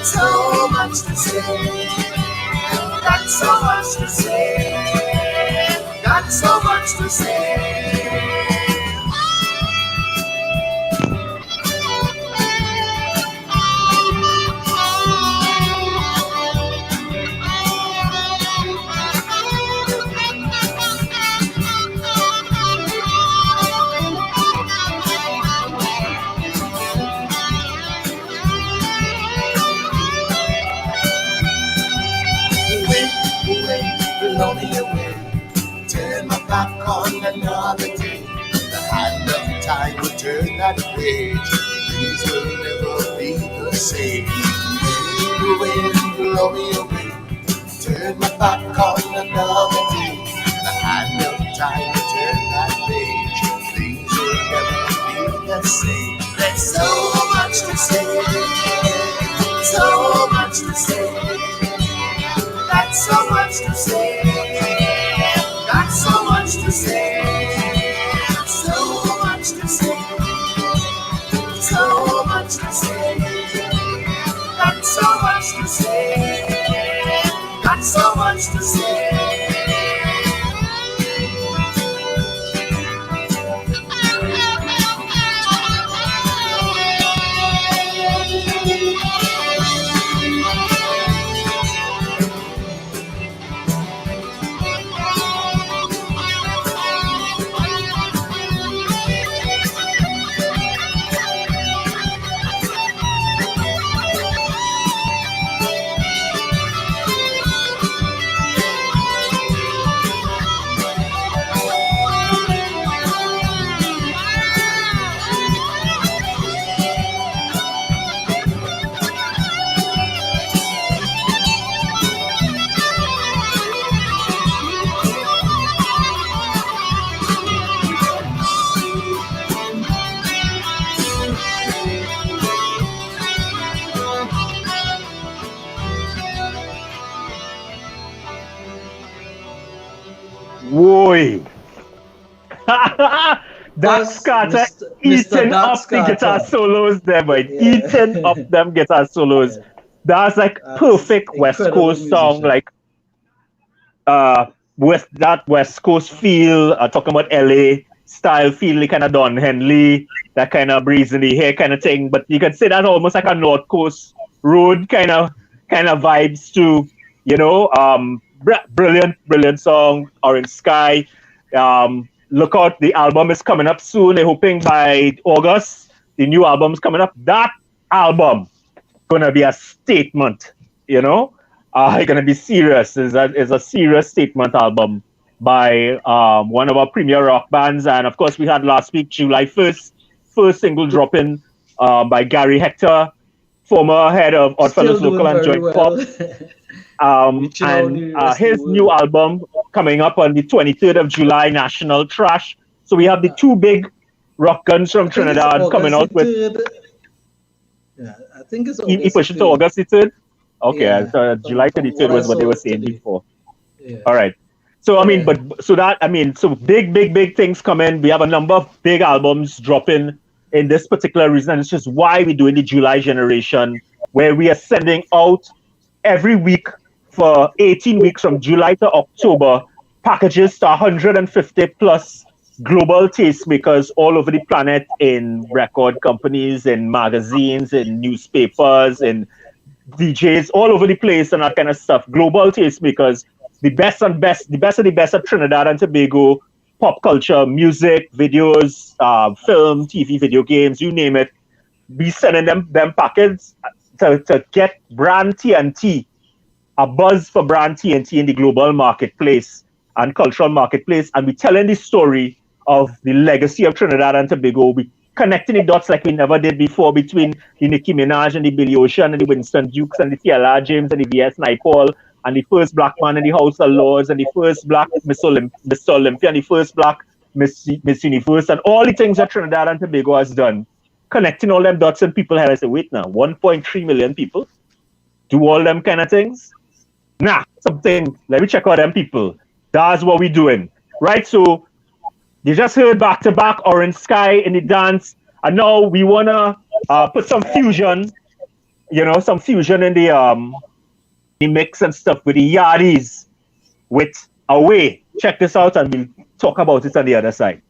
So much to say. Got so much to say. Got so much to say. Blow me away, turn my back on another day. The hand of time will turn that page. Things will never be the same. Wind, blow me away, turn my back on another day. The hand of time will turn that page. Things will never be the same. There's so much to say, so much to say. Got so much to say. Got so much to say. So much to say. So much to say. Got so much to say. Got so much to say. Whoa. Dax Carter eating up the guitar solos there, boy. Eating up them guitar solos. That's like perfect West Coast song, like with that West Coast feel, talking about LA style feel, kind of Don Henley, that kind of breeze in the hair kind of thing. But you could say that almost like a North Coast road kind of vibes too, you know. Brilliant song, Orange Sky. Look out, the album is coming up soon. They're hoping by August, the new album's coming up. That album gonna be a statement, you know. It's gonna be serious. It's a serious statement album by one of our premier rock bands. And of course, we had last week, July 1st, first single dropping by Gary Hector, former head of Oddfellows Local and Joint Pop. And his new album coming up on the 23rd of July, National Trash. So we have the two big rock guns from Trinidad coming out with. Yeah, I think it's he pushed it to August 3rd. Okay, yeah. So July 23rd was what they were saying before. Yeah. All right. So I mean, so big things coming. We have a number of big albums dropping in this particular reason, and it's just why we're doing the July Generation, where we are sending out every week for 18 weeks from July to October, packages to 150 plus global tastemakers all over the planet, in record companies, in magazines, in newspapers, in DJs all over the place and that kind of stuff. Global tastemakers, the best of the best of Trinidad and Tobago pop culture, music, videos, film, TV, video games, you name it. We sending them packets to get brand TNT, a buzz for brand TNT in the global marketplace and cultural marketplace, and we're telling the story of the legacy of Trinidad and Tobago. We connecting the dots like we never did before between the Nicki Minaj and the Billy Ocean and the Winston Dukes and the T.L.R. James and the V.S. Naipaul and the first black man in the House of Lords and the first black Mr. Olympia and the first black Miss Universe and all the things that Trinidad and Tobago has done. Connecting all them dots and people had, I say, wait now, 1.3 million people do all them kind of things? Nah, something, let me check out them people. That's what we're doing. Right, so you just heard back to back Orange Sky in the dance, and now we wanna put some fusion, some fusion in the mix and stuff with the Yardies with Away. Check this out, and we'll talk about it on the other side.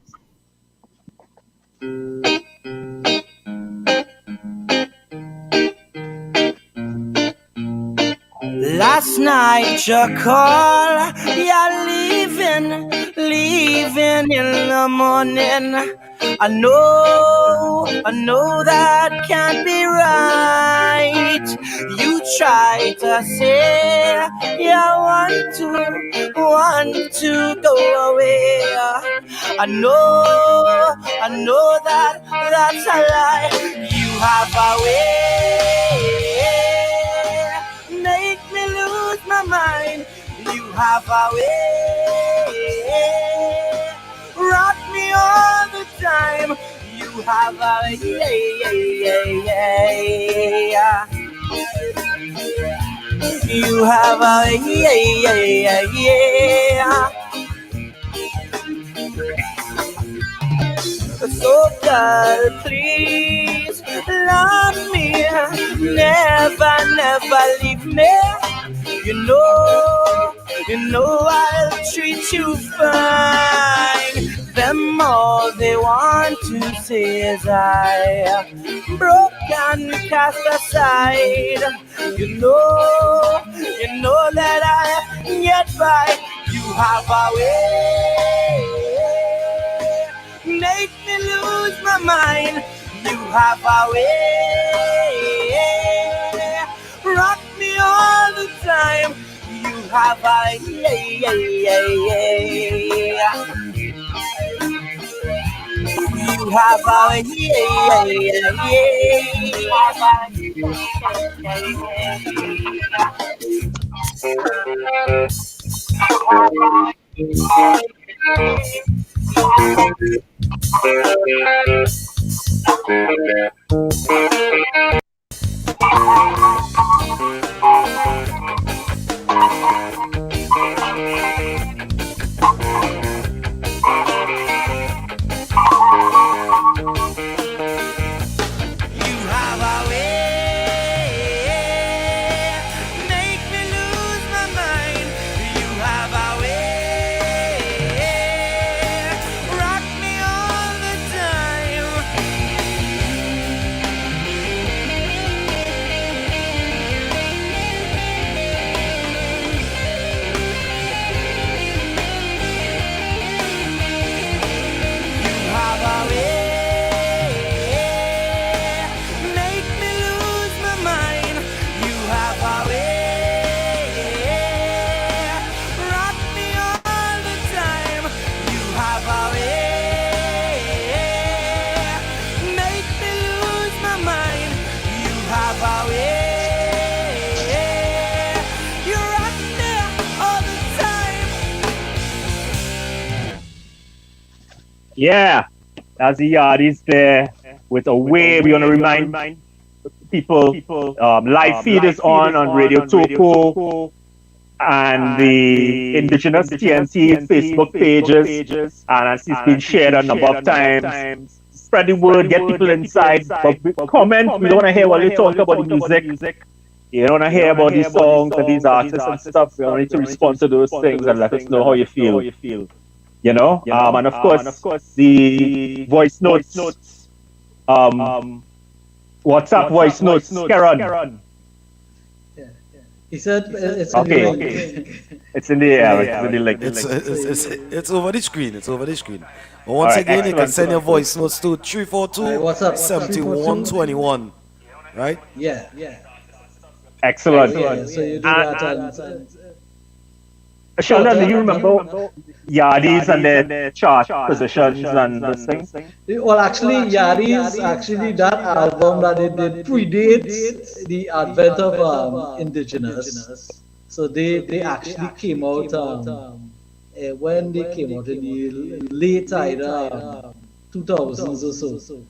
Last night you call, you're leaving in the morning. I know that can't be right. You try to say you want to go away. I know that that's a lie. You have a way, make me lose my mind. You have a way, rock me all the time. You have a You have a So girl, please love me, never leave me. You know I'll treat you fine. Them all they want to say is I broke and cast aside. You know that I get by. You have a way, make me lose my mind. You have a way, rock me all the time. You have a You have a Yeah, that's the Yardies there with a way. We want to remind people live feed is on Radio Topo and the Indigenous TNT Facebook pages, and it's been shared a number of times. Spread the word, get people inside, but comment. We don't want to hear what they talk about the music. You don't want to hear about these songs and these artists and stuff. We need to respond to those things and let us know how you feel. And of course, the voice notes, WhatsApp voice notes, Karen. He said it's okay. It's in the air. It's in the link. It's over the screen. It's over the screen. But once again, you can send your voice notes to 342-7121. Right? Yeah. Excellent. So you do that Sheldon, do you remember Yardies and their chart positions and those things? Well, actually, Yardies, actually, that album that they did predates the advent of Indigenous. So they actually came out when they came out in the late either 2000s or so.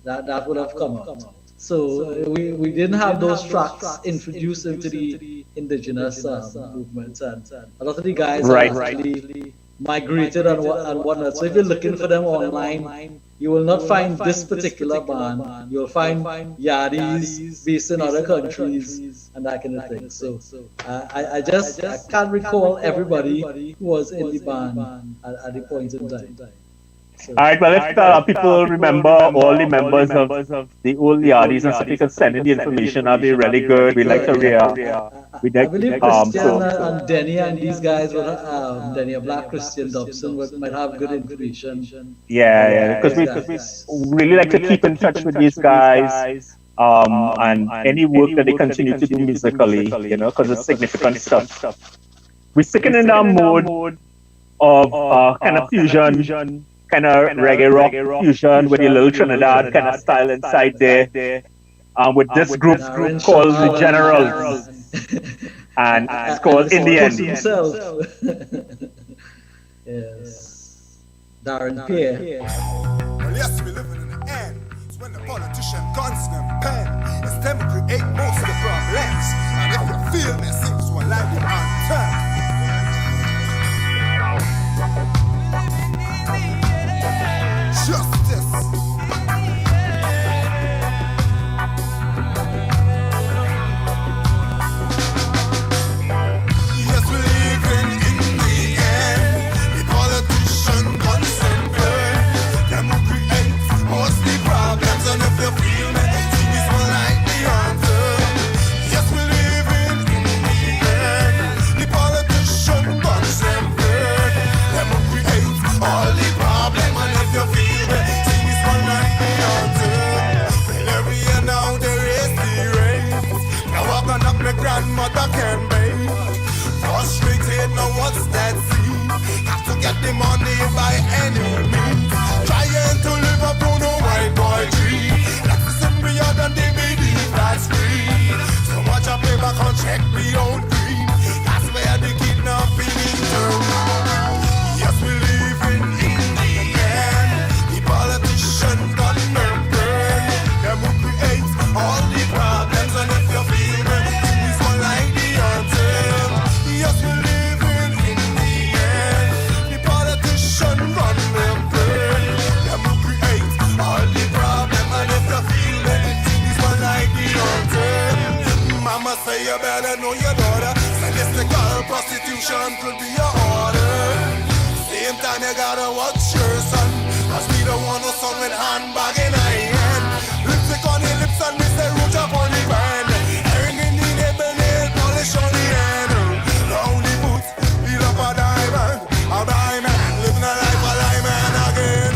That would have come out. So we didn't have those tracks introduced into the Indigenous movements, and a lot of the guys actually migrated and whatnot. So if you're looking for them online, you will not find this particular band. You'll find Yardies based in other countries and that kind of thing. So I can't recall everybody who was in the band at the point in time. So, all right, well, if people remember all the members of the old Yardies and stuff, you can send in the information. That'll be really good. We like to I believe Christian and Denny and these guys, Denny Black, Christian Dobson, might have good information. Yeah, because we really like to keep in touch with these guys and any work that they continue to do musically, because it's significant stuff. We're sticking in our mode of kind of fusion, kind of reggae rock fusion with a little Trinidad kind of style inside there. With this group called the Generals. And it's called Indian. Yes. Darren Pierre. Well, yes, we living in the end. It's when the politician guns them pen. It's them who create most of the problems. And if you feel me, sing this one like the anthem. Justice. Yes, we're living in the end. The politician guns and burn. Them who create most the problems. And if you feel me, sing this one like the anthem. Yes, we're living in the end. The politician guns and burn. Them who create all the problems. And if you feel my grandmother can make. Frustrated, now what's that see? Have to get the money by any means. Trying to live up on a white boy tree. Like the simpler than DVD flat screen. So much I pay back on check me own green. That's where the kidnapping is turned. Yes, we live in the end. The politician gun and burn. Them who create all the problems. And if you feel me, like the anthem. Yes, we're living in the end. The politician run them burn. Them who create all the problem. And if you feel it, this one like the anthem. Mama say you better know your daughter. Statistical prostitution could be your order. Same time you gotta watch your son. Cause we don't want no son with handbag in a hand. Lipstick on the lips and miss the root up on the band. Polish on the end. The only boots, feel up a diamond. Living a life a layman again.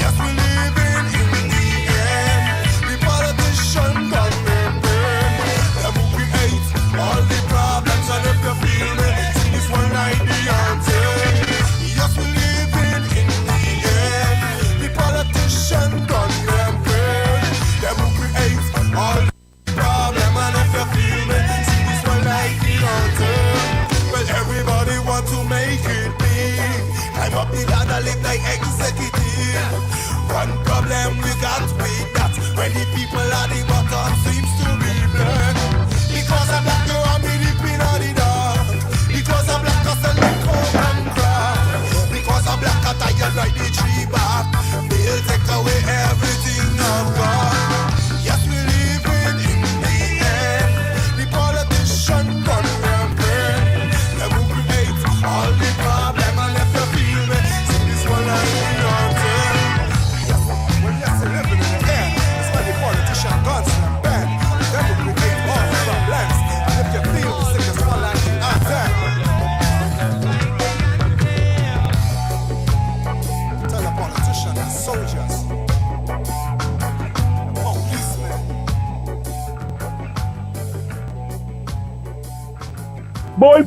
Yes, we living in the end. The politician gun them burn. Them who create all the problems. And if you feel me, sing this one like the anthem. Yes, we living in the end. The politician gun them burn. Them who create all the problems. And if you feel me, like the anthem. Well, everybody want to make it big. Climb up the ladder, live like executive. One problem we got with that, when the people at the bottom seems to be black. Because I'm black, you want me the pin of the dog. Because I'm black, I sell the coke and crack. Because I'm black, I tired like the tree bark. They'll take away everything I've got. Yes, we living in the end. The politician run them burn. Them who create all the problem. And if you feel me, sing this one like the anthem. Yes, well, yes, we're living in the end. It's when the politician guns them burn. Boy.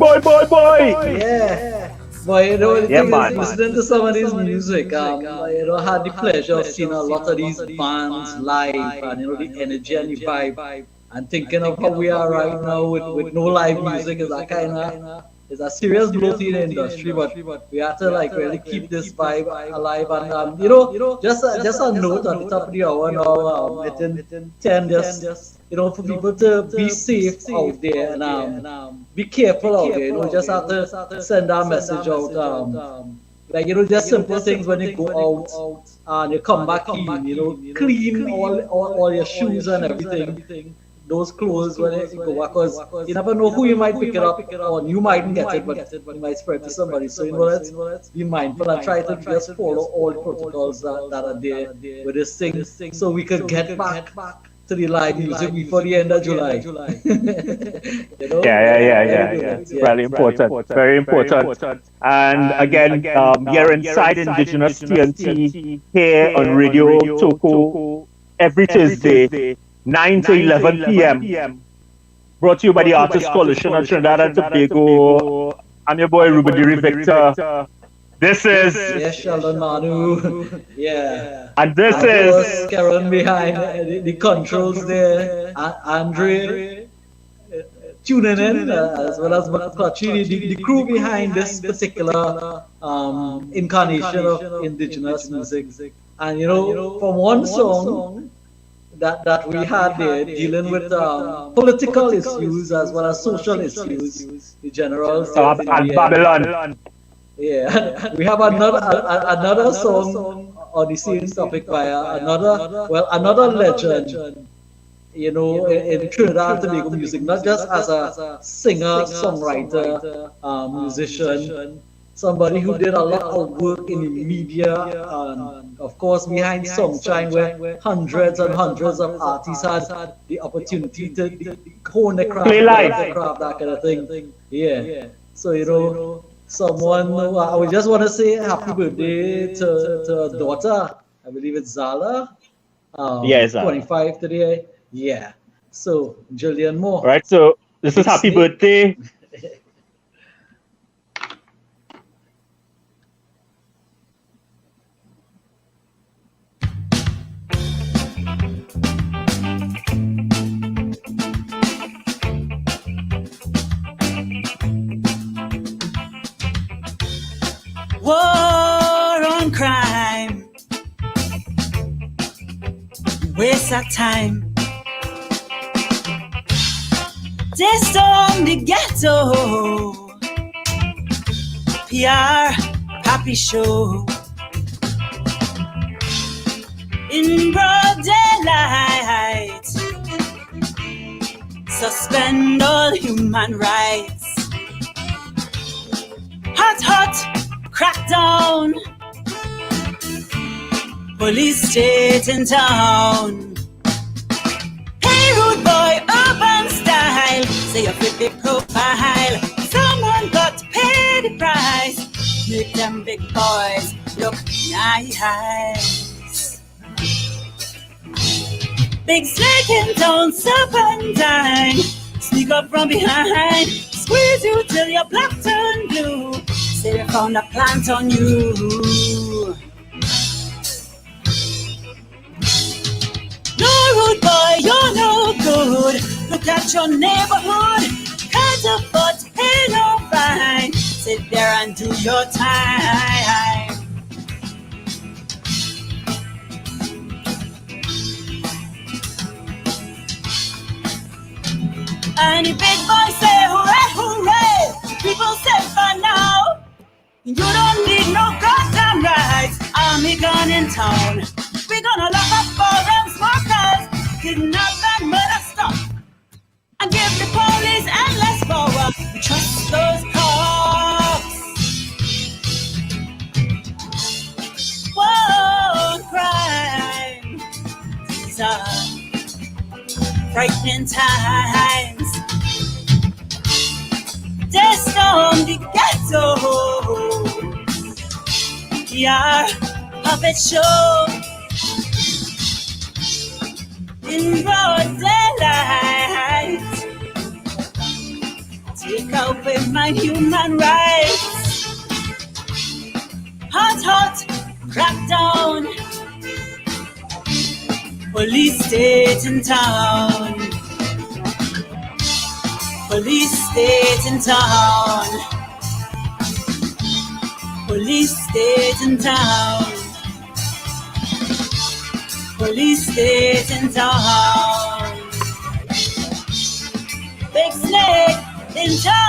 Yeah. But you know, the Yeah, thing man. is, listening to some of these music, you know, I had the pleasure of seeing a lot of these bands live, and you know, the energy and the vibe, and thinking of how we are right now with no live music is that kind of is a serious blow to the industry. But we have to like really keep this vibe alive, and you know, just a note at the top of the hour now, it didn't tend just you know, for people to be safe out there and be careful out there. You know, just have to send our message out. Like, you know, just simple things when you go out and you come back in, you know, clean all your shoes and everything. Those clothes when you go back, because you never know who you might pick it up or you mightn't get it, but you might spread to somebody. So, you know, let's be mindful and try to just follow all the protocols that are there with this thing so we could get back to the live music before the end of July. You know? Yeah. Very important. And again, you're inside Indigenous TNT here on Radio Toko every Tuesday, 9 to 11 p.m. Brought to you by the Artists Coalition of Trinidad and Tobago. I'm your boy Ruben Diri Victor. This is Sheldon Manu. And this is Karen behind the controls there. Andre tuning in as well as Makachi, the crew behind this particular incarnation of Indigenous music. And you know, from one song that we had there dealing with political issues as well as social issues, the general and Babylon. Yeah, we have another song on the same topic by another legend, you know, in Trinidad and Tobago music, not just as a singer, songwriter, musician, somebody who did a lot of work in the media, and of course behind Songshine, where hundreds and hundreds of artists had the opportunity to hone their craft, that kind of thing. Yeah, so you know. Someone, I just want to say happy birthday to a daughter. I believe it's Zala. Yes, 25 today. Yeah. So, Jillian Moore. All right, so this is happy birthday. War on crime, waste of time. Just on the ghetto, PR, happy show. In broad daylight, suspend all human rights. Hot. Crackdown, police state in town. Hey, rude boy, urban style, say a fit profile. Someone got to pay the price. Make them big boys look nice. Big snake in town, serpentine. Sneak up from behind, squeeze you till your black turn blue. Say they found a plant on you. No rude boy, you're no good. Look at your neighborhood. Can't afford to pay no fine. Sit there and do your time. And the big boys say hooray, hooray. People say for now. You don't need no goddamn rights. Army gun in town. We're gonna lock up foreign smokers, kidnap and murder stuff, and give the police endless power. We trust those cops. Whoa, crime. These are frightening times. Just on the ghetto. Yeah, puppet show in broad daylight. Take up with my human rights. Hot, hot, crackdown. Police state in town. Police state in town. Police state in town. Police state in town. Big snake in town.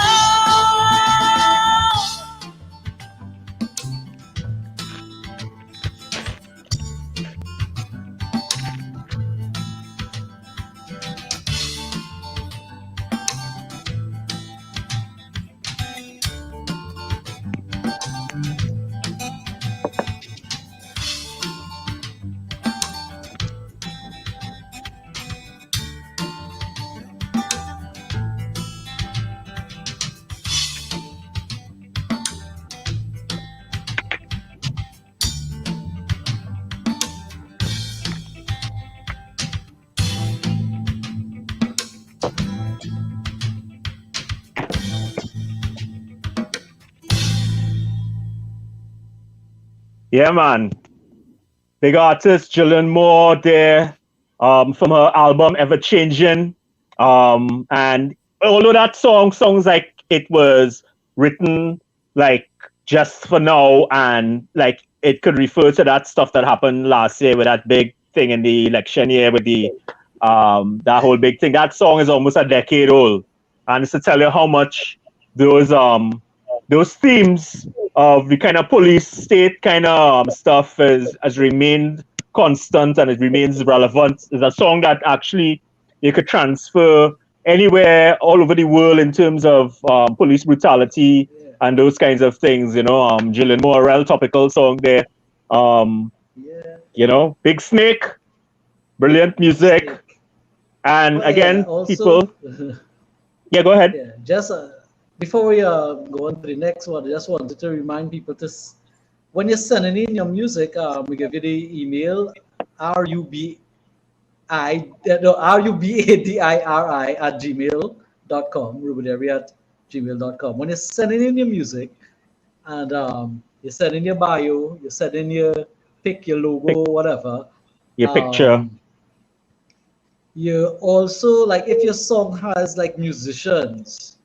Yeah, man. Big artist Jillian Moore there, from her album Ever Changing. And although that sounds like it was written like just for now, and like it could refer to that stuff that happened last year with that big thing in the election year with the that whole big thing. That song is almost a decade old, and it's to tell you how much those themes of the kind of police state kind of stuff has remained constant, and it remains relevant. It's a song that actually you could transfer anywhere all over the world in terms of police brutality and those kinds of things. Jillian Moore, real topical song there. Big Snake, brilliant music. And again, also, people. Yeah, go ahead. Yeah, just before we go on to the next one, I just wanted to remind people when you're sending in your music, we give you the email rubadiri@gmail.com, rubadiri@gmail.com. When you're sending in your music, and you send in your bio, you send in your pic, your logo, whatever. Your picture. You also, like, if your song has like musicians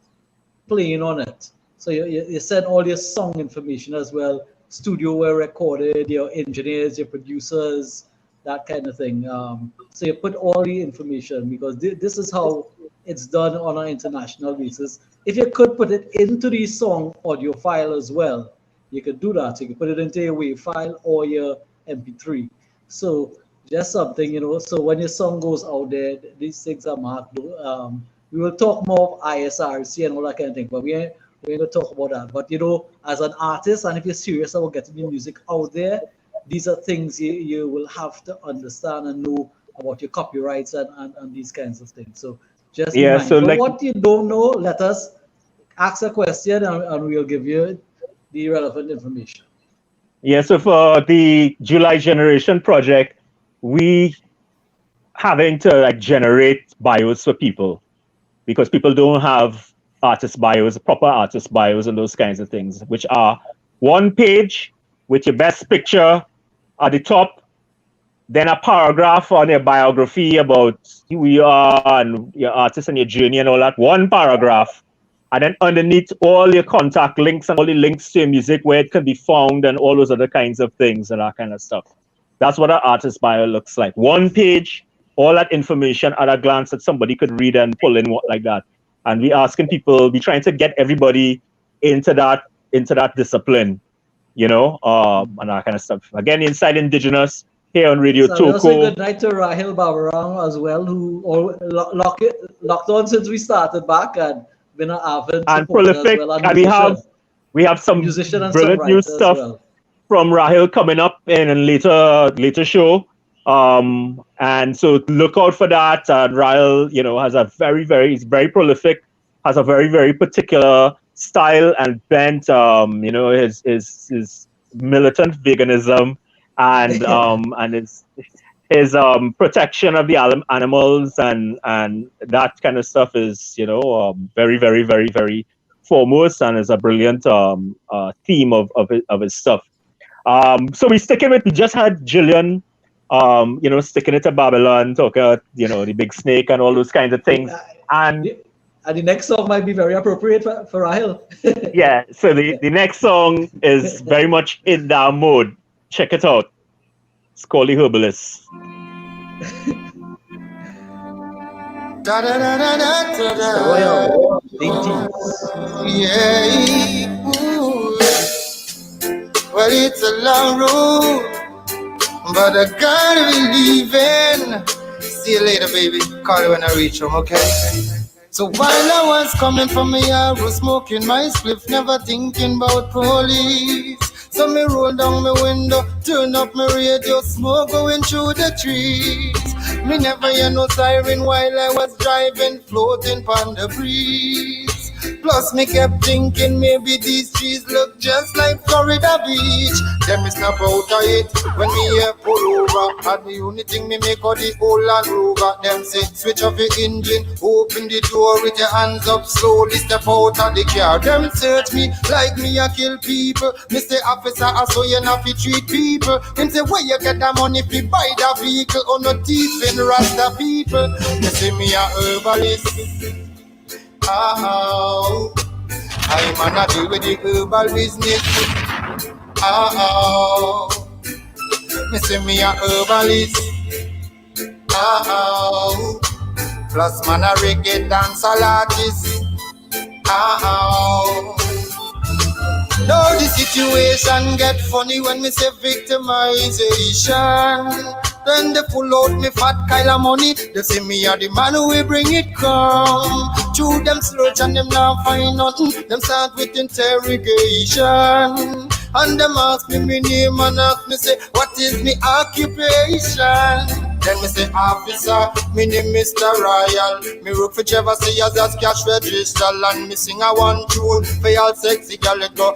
playing on it, so you send all your song information as well, studio where recorded, your engineers, your producers, that kind of thing. So you put all the information, because this is how it's done on an international basis. If you could put it into the song audio file as well, you could do that. You could put it into your WAV file or your MP3. So just something, so when your song goes out there, these things are marked. We will talk more of ISRC and all that kind of thing, but we ain't going to talk about that. But, as an artist, and if you're serious about getting your music out there, these are things you will have to understand and know about your copyrights and these kinds of things. So just what you don't know, let us ask a question and we'll give you the relevant information. Yeah, so for the July Generation project, we having to generate bios for people, because people don't have artist bios, proper artist bios, and those kinds of things, which are one page with your best picture at the top, then a paragraph on your biography about who you are and your artist and your journey and all that, one paragraph. And then underneath, all your contact links and all the links to your music, where it can be found, and all those other kinds of things and that kind of stuff. That's what an artist bio looks like. One page, all that information at a glance that somebody could read and pull in like that. And we asking people, we trying to get everybody into that discipline, and that kind of stuff. Again, Inside Indigenous here on Radio Toko. Also good night to Rahil Babarang as well, who locked on since we started back and been an avid and prolific. Well, and we have some brilliant new stuff from Rahil coming up in a later show. And so look out for that. Rahil, has a he's very prolific, has a very, very particular style and bent, his militant veganism and and his protection of the animals and that kind of stuff is, very, very, very, very foremost, and is a brilliant theme of his stuff. So we just had Jillian, sticking it to Babylon, talk about, the big snake and all those kinds of things. And the next song might be very appropriate for Rahel. Yeah, so the next song is very much in that mode. Check it out. It's called The Herbalist. Da da da da da da da. Royal Yeah. Ooh. Well, it's a long road, but I gotta believe in. See you later, baby. Call you when I reach home, okay? So while I was coming from me, I was smoking my spliff, never thinking about police. So me roll down my window, turn up my radio, smoke going through the trees. Me never hear no siren while I was driving, floating on the breeze. Plus me kept thinking maybe these trees look just like Florida Beach. Then me snap out of it when me here pull over. And the only thing me make out the old Land Rover. Them say switch off your engine, open the door with your hands up, slowly step out of the car. Them search me like me a kill people. Me say officer, I saw you not fi treat people. Them say where you get the money fi buy the vehicle or no thief in Rasta people. They say me a herbalist. Oh, I'm a deal with the herbal business. Oh, me say me a herbalist. Oh, plus man a reggae dance artist. Oh, now the situation get funny when me say victimization. Then they pull out me fat Kyle of money. They say me a the man who will bring it come. Through them search and them not find nothing. Them start with interrogation. And them ask me name and ask me say what is me occupation. Then me say officer, me name Mr. Royal. Me work for Trevor say as a cash register. And me sing a one tune for y'all sexy girl let go.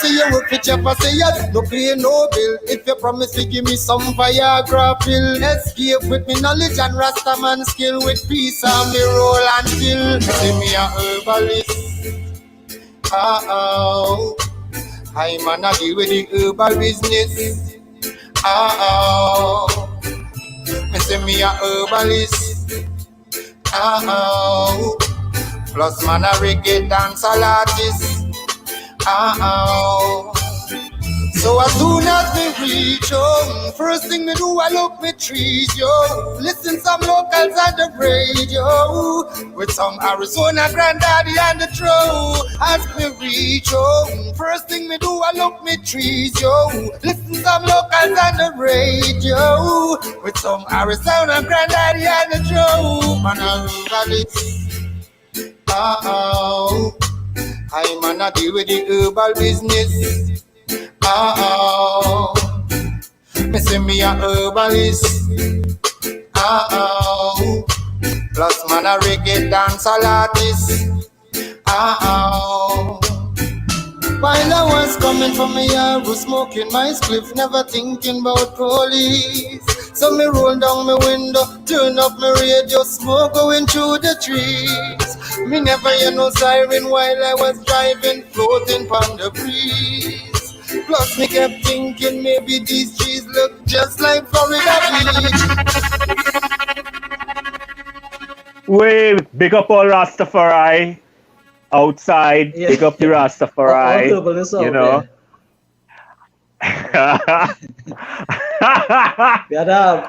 Say you work for Chopper, say yes, no pay no bill. If you promise to give me some Viagra pill, escape with me knowledge and Rastaman skill. With peace and me roll and kill. Say me a herbalist. Oh, I'm a deal with the herbal business. Oh, me say me a herbalist. Oh, plus man a reggae dance artist. So as soon as me reach home, first thing me do I look me trees, yo. Listen some locals on the radio, with some Arizona granddaddy on the throw. As me reach home, first thing me do I look me trees, yo. Listen some locals on the radio, with some Arizona granddaddy on the throw. Man a herbalist. I'm a deal with the herbal business. Oh, me say me a herbalist. Oh, plus man a reggae dance artist. Oh, while I was coming from me, I was smoking my spliff, never thinking about police. So me roll down my window, turn up my radio, smoke going through the trees. Me never hear no siren while I was driving, floating on the breeze. Plus me kept thinking maybe these trees look just like Florida Beach. We big up all Rastafari outside, big up the Rastafari, you know.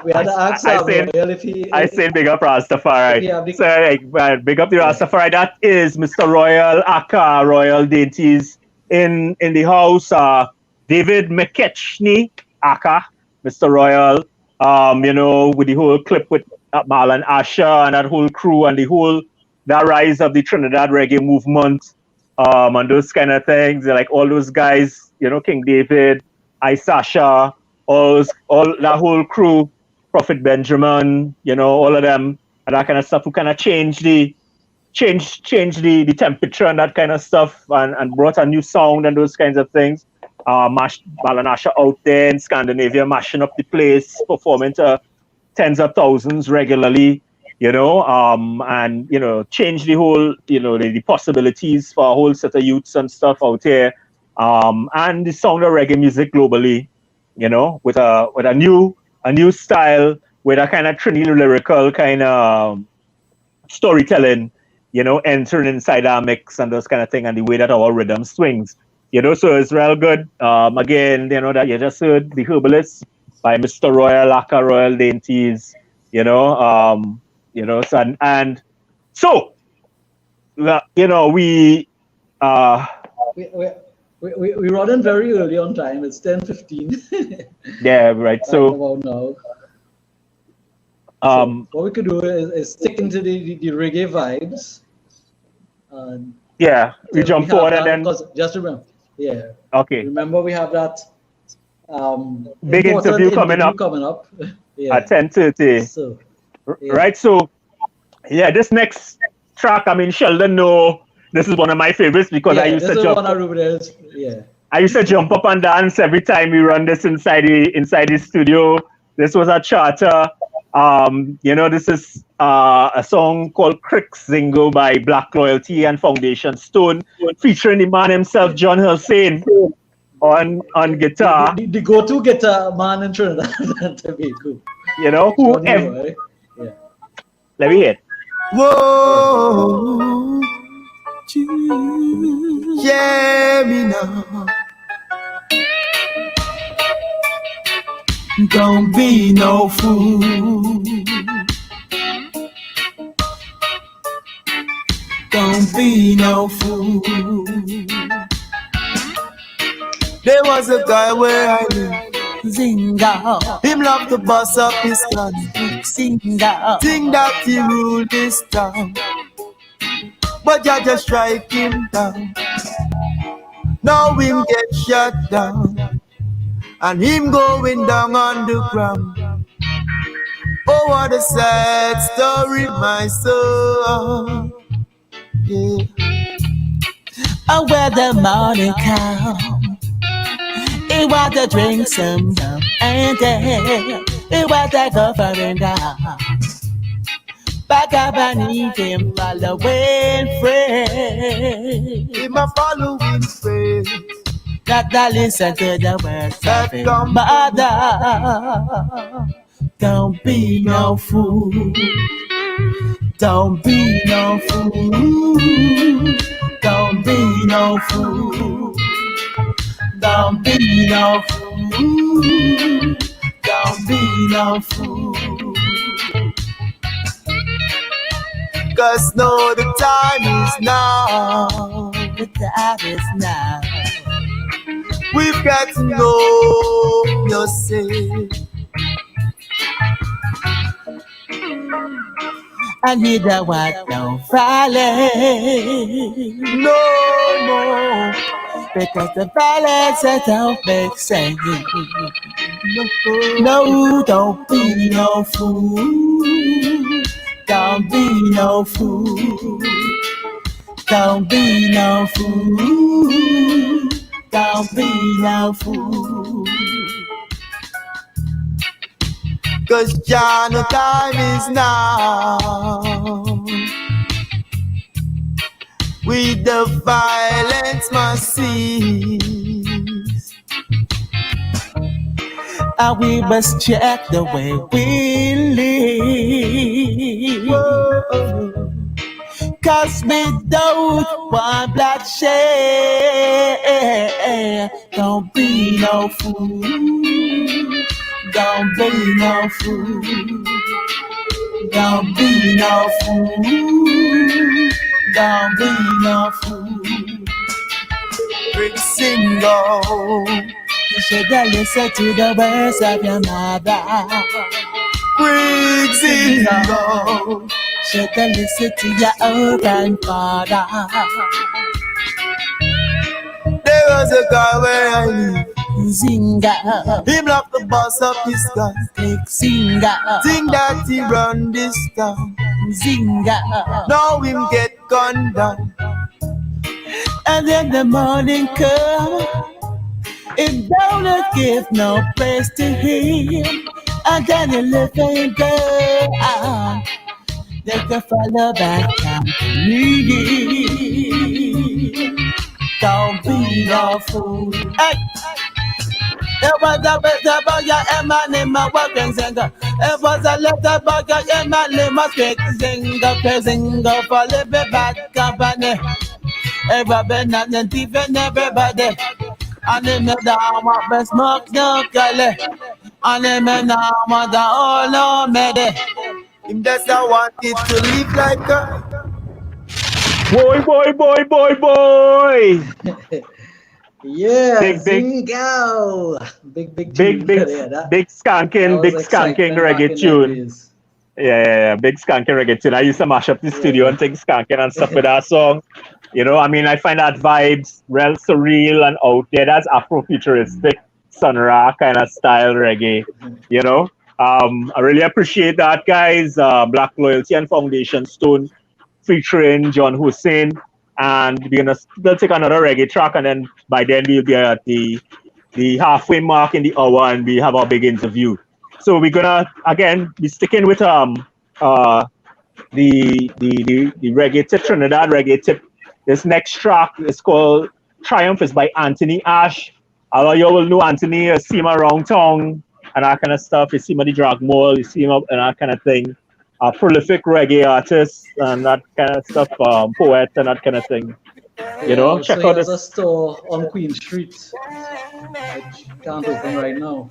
we had to ask I said big up Rastafari. So big up the Rastafari. That is Mr. Royal Aka, Royal Dainties in the house. David McKechnie Aka, Mr. Royal. With the whole clip with Marlon Asher and that whole crew and that rise of the Trinidad reggae movement, and those kind of things. Like all those guys, King David, Sasha, all that whole crew, Prophet Benjamin, all of them, and that kind of stuff, who kind of change the temperature and that kind of stuff, and brought a new sound and those kinds of things. Marlon Asher out there in Scandinavia, mashing up the place, performing to tens of thousands regularly. and change the whole, the possibilities for a whole set of youths and stuff out here, and the sound of reggae music globally, with a new style, with a kind of Trini lyrical kind of storytelling, entering inside our mix and those kind of thing, and the way that our rhythm swings, so it's real good. Again, that you just heard The Herbalist by Mr. Royal, Aka Royal Dainties, so we're running very early on time. It's 10:15. Yeah, right. So about now. What we could do is stick into the reggae vibes. And we jump forward and then just remember. Yeah. Okay. Remember, we have that big interview coming up. At 10:30. So, right. So this next track, Sheldon know this is one of my favorites because I used to jump. I used to jump up and dance every time we run this inside the studio. This was a charter. This is a song called Crick Zingo by Black Loyalty and Foundation Stone, featuring the man himself, John Hussein, on guitar. The go-to guitar man in Trinidad and Tobago. Let me hear it. Whoa, yeah, me now. Don't be no fool. Don't be no fool. There was a guy where I live, Zinga. Him love to bust up his gun, Zinga. Think that he rule this town, but you just strike him down. Now him get shut down, and him going down on the ground. Oh, what a sad story, my soul. Yeah. Oh, where the morning come, he want to drink some rum, and then he want to go for a ride. Back up beneath him, following friend. Him a following friend. Not to listen to the words of his mother. Don't be no fool. Don't be no fool. Don't be no fool. Don't be no fool. Don't be no fool. 'Cause no, the time is now. The time is now. We've got to know yourself. I need a what no violence. No, because the violence that don't make sense. No, don't be no fool. Don't be no fool. Don't be no fool. Don't be no fool. 'Cause John, the time is now. With the violence must cease. And we must check the way we live. Whoa. 'Cause we don't want bloodshed. Don't be no fool. Don't be no fool. Don't be no fool. Don't be no fool. Crick Zingo, you should have listened to the words of your mother. Crick Zingo, should have listened to your old grandfather. There was a guy where I live, Zinga. Him love to bust up his gun, Crick Zinga. Think that he run this town, Zinga. Now him get gunned down. And then the morning come, it don't give no place to him. And then he let him go. Take a follow back and me. Don't be a fool. Hey. It was a better boy, Emma name my working singer. It was a letter boy, Emma name my speak singer for living bad company. Everybody not the thief and everybody. And them down what best smoke no color. And them now want the all no mede. Him just a want it to live like a boy. Yeah, big Zingal. Big skanking reggae tune. Yeah, big skanking reggae tune. I used to mash up the studio and take skanking and stuff with that song. You know, I mean, I find that vibes real surreal and out there. That's Afrofuturistic, sun ra kind of style reggae. You know, I really appreciate that, guys. Black Loyalty and Foundation Stone featuring John Hussein. And we're gonna still take another reggae track, and then by then we'll be at the halfway mark in the hour, and we have our big interview. So we're gonna again be sticking with the reggae tip, Trinidad reggae tip. This next track is called Triumph. It's by Anthony Ash. A lot of you will know Anthony. You see him around town and that kind of stuff. You see him at the drag mall. You see him up and that kind of thing. A prolific reggae artist and that kind of stuff, poet and that kind of thing. You know, check out this. A store on Queen Street, which can't open right now.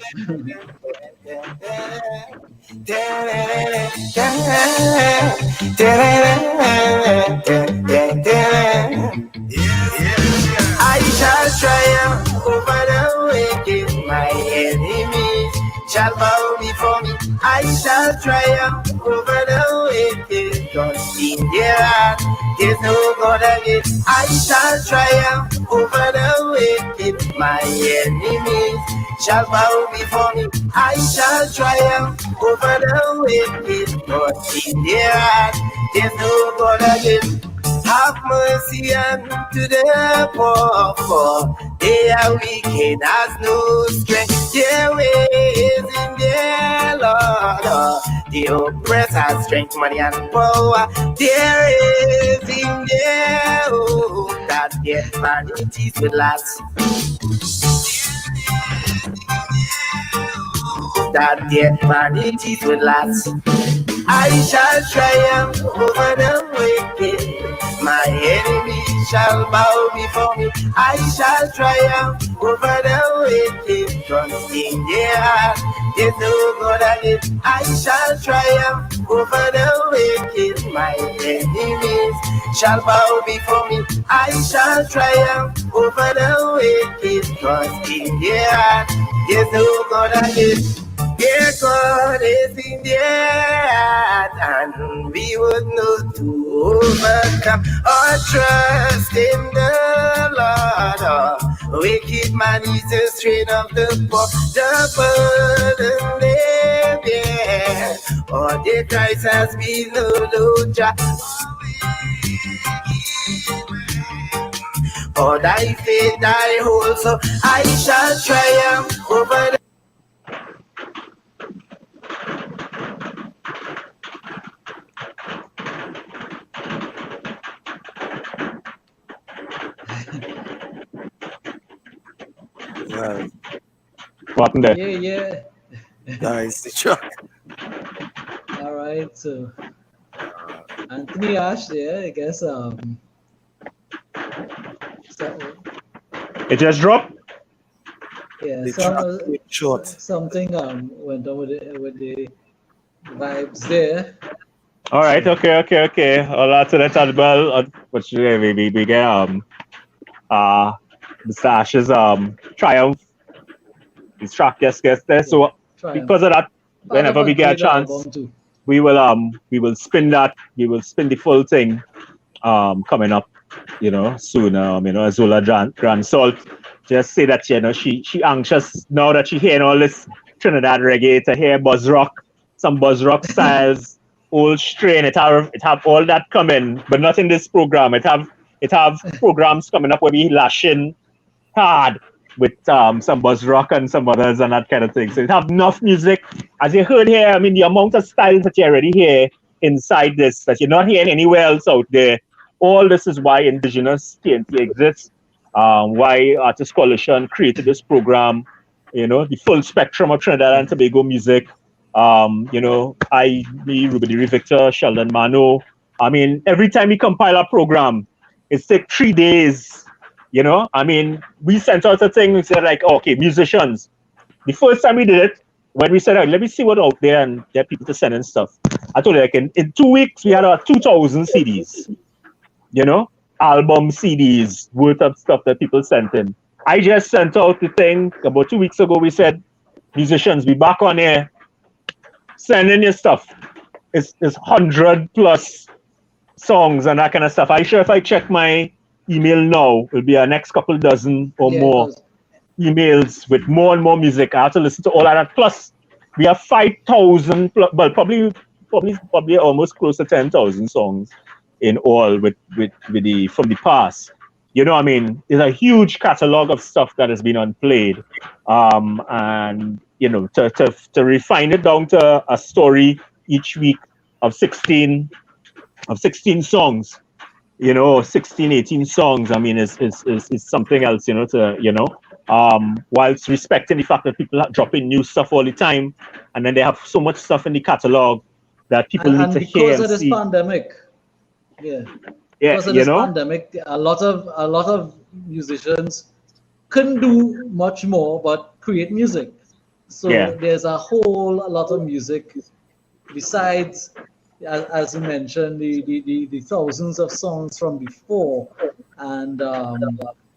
I shall triumph over the wicked, my enemies shall bow before me. I shall triumph over the wicked, cause in their heart there's no God again. I shall triumph over the wicked, my enemies shall bow before me. I shall triumph over the wicked, cause in their heart there's no God again. Have mercy unto the poor, for they are wicked, has no strength. Their ways in their Lord, the oppressed has strength, money and power. There is in their hope that their vanities will last. That their vanities will last. I shall triumph over the wicked. My enemies shall bow before me. I shall triumph over the wicked. Cause in their heart there's no God again. I shall triumph over the wicked. My enemies shall bow before me. I shall triumph over the wicked. Cause in their heart there's no God again. Dear God is in the heart, and we would know to overcome our trust in the Lord. Wicked man is the strain of the poor, the burden they bear. All the Christ has been no load. For thy faith I hold, so I shall triumph over the What happened there? Yeah. Nice, the truck. All right, so Anthony Ash there, I guess. It just dropped. Yeah, something went on with the vibes there. All right, okay. All right, so that's as well. Which we get Mr. Ash's Triumph. His track just gets there. So because of that, whenever we get a chance, we will spin that. We will spin the full thing coming up, you know, soon. Azula Grand Salt just say that, you know, she anxious now that she hearing all this Trinidad reggae to hear buzz rock, some buzz rock styles, old strain. It have all that coming, but not in this program. It have programs coming up where we lashing hard with some buzz rock and some others and that kind of thing. So it have enough music. As you heard here, I mean, the amount of styles that you already hear inside this that you're not hearing anywhere else out there. All this is why Indigenous TNT exists, why Artist Coalition created this program, the full spectrum of Trinidad and Tobago music. Me, Rubadiri Victor, Sheldon Mano. I mean, every time we compile a program, it's take 3 days, we sent out a thing, we said like, okay, musicians. The first time we did it, when we said, let me see what's out there and get people to send in stuff. I told you, like in 2 weeks, we had about 2,000 CDs, album CDs worth of stuff that people sent in. I just sent out the thing about 2 weeks ago. We said, musicians, be back on air, send in your stuff. It's 100 plus songs and that kind of stuff. I'm sure if I check my email now, it'll be our next couple dozen or more emails with more and more music. I have to listen to all of that. Plus, we have 5,000, well, probably almost close to 10,000 songs in all with from the past. There's a huge catalog of stuff that has been unplayed, and to refine it down to a story each week of 16 songs. 16, 18 songs, is something else, whilst respecting the fact that people are dropping new stuff all the time, and then they have so much stuff in the catalog that people need to hear. Because of this pandemic, because of this pandemic, a lot of musicians couldn't do much more but create music. So there's a whole lot of music besides, as you mentioned, the thousands of songs from before, and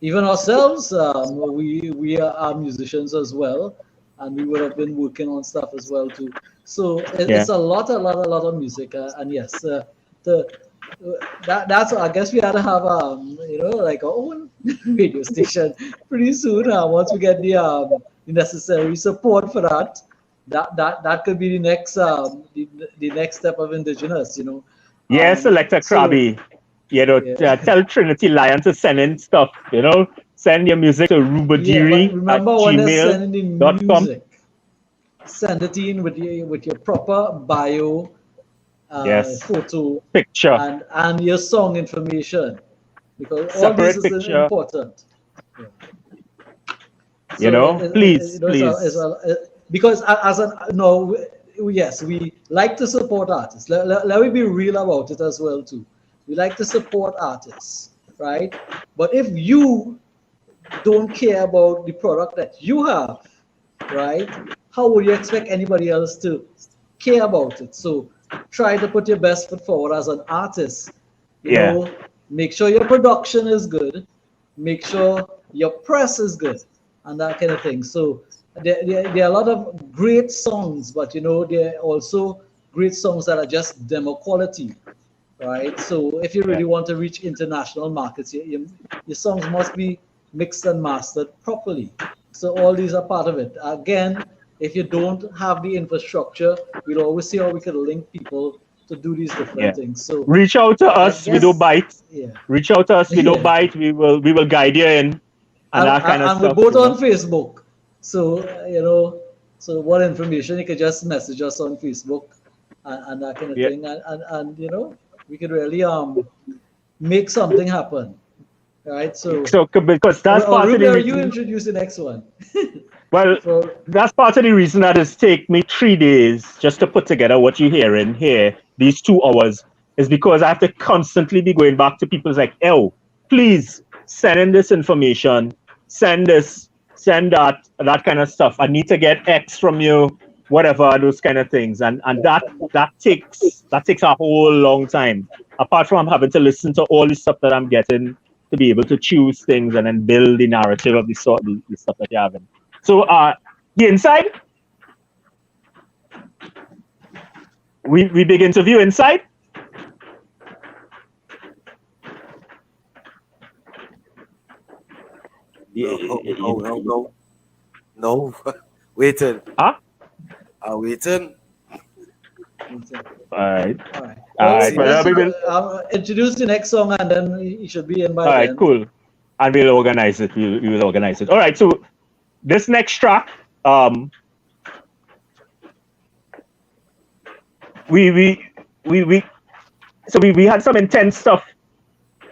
even ourselves, we are musicians as well, and we would have been working on stuff as well too. So it's a lot of music, and yes, that's I guess we had to have like our own radio station pretty soon. Once we get the necessary support for that. That could be the next the next step of Indigenous, Yes, Selector Krabby. Tell Trinity Lion to send in stuff, Send your music to rubadiri@gmail.com. Send it in with your proper bio, photo, picture, and your song information, because all this is important. Please. Because yes, we like to support artists. Let me be real about it as well too. We like to support artists, right? But if you don't care about the product that you have, right, how would you expect anybody else to care about it? So try to put your best foot forward as an artist. Make sure your production is good, make sure your press is good, and that kind of thing. So there are a lot of great songs, but there are also great songs that are just demo quality, right? So if you really want to reach international markets, your songs must be mixed and mastered properly. So all these are part of it. Again, if you don't have the infrastructure, we'll always see how we can link people to do these different things. So reach out to us, we don't bite. Reach out to us, we don't bite. We will guide you in and that kind of stuff. And we're both on Facebook. So, so what information, you can just message us on Facebook and that kind of thing. And we could really make something happen. Right? So because that's part of the reason. You introduce the next one. Well, that's part of the reason that it's take me 3 days just to put together what you're hearing here, these 2 hours, is because I have to constantly be going back to people like, please send in this information, send this, send that kind of stuff. I need to get X from you, whatever, those kind of things. And that takes a whole long time. Apart from having to listen to all the stuff that I'm getting to be able to choose things and then build the narrative of the stuff that you're having. So the inside, we begin to view inside. No. Waiting. Huh? Waiting. All right. I'll introduce the next song and then you should be in by then. All right, cool. And we'll organize it. We will organize it. All right, so this next track, we we had some intense stuff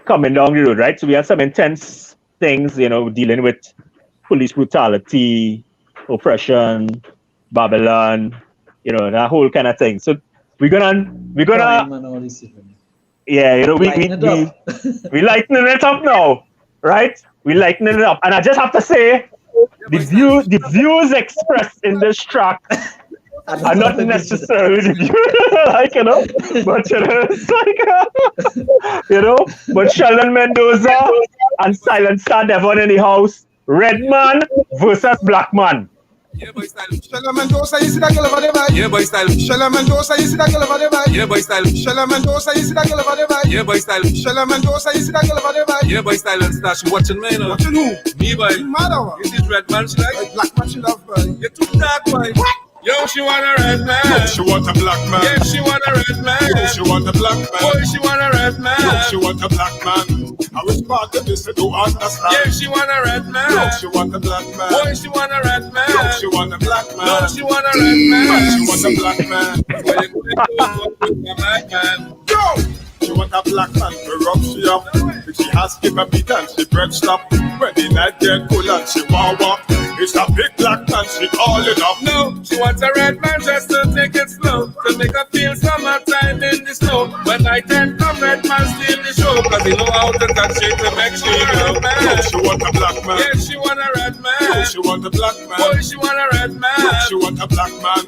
coming down the road, right? So we had some intense things, dealing with police brutality, oppression, Babylon, that whole kind of thing. So we're gonna we lightening it up now, right? We lightening it up, and I just have to say, the views expressed in this track are not necessarily the views, but it's like, but Sheldon Mendoza and Silent Star Devon in the house, Red Man versus Black Man. Yeah, boy style. Shella Mendoza, you see that girl over there, man? Yeah, boy style. Shella Mendoza, you see that girl over there, man? Yeah, boy style. Shella Mendoza, you see that girl over there, man? Yeah, boy style. Shella Mendoza, you see that girl over there, man? Yeah, boy style. And start she watching me, Watching who? Me, boy. Mother. Is this Red Man she like? Black Man she love, boy. You're too dark, boy. What? Yo, she want a red man. No, she want a black man. Yeah, she want a red man. Yo, she want a black man. Boy, she want a red man. Yo, she want a black man. I was part of this, I don't understand. Yeah, she want a red man. Yo, she want a black man. Boy, she want a red man. Yo, she want a black man. No, she want a red man. She want a black man. Boy, you go with a black man. Yo! She want a black man to rub she up. If she has give a beat and she bread stop. When the night get cool and she want walk. It's a big black man, she calling up. No, she wants a red man just to take it slow. To make her feel summertime in the snow. When I can come, red man steal the show. Cause he know how to touch it to make she go man. No, she want a black man. Yeah, she want a red man. No, she want a black man. Boy, she want a red man. No, she want a black man.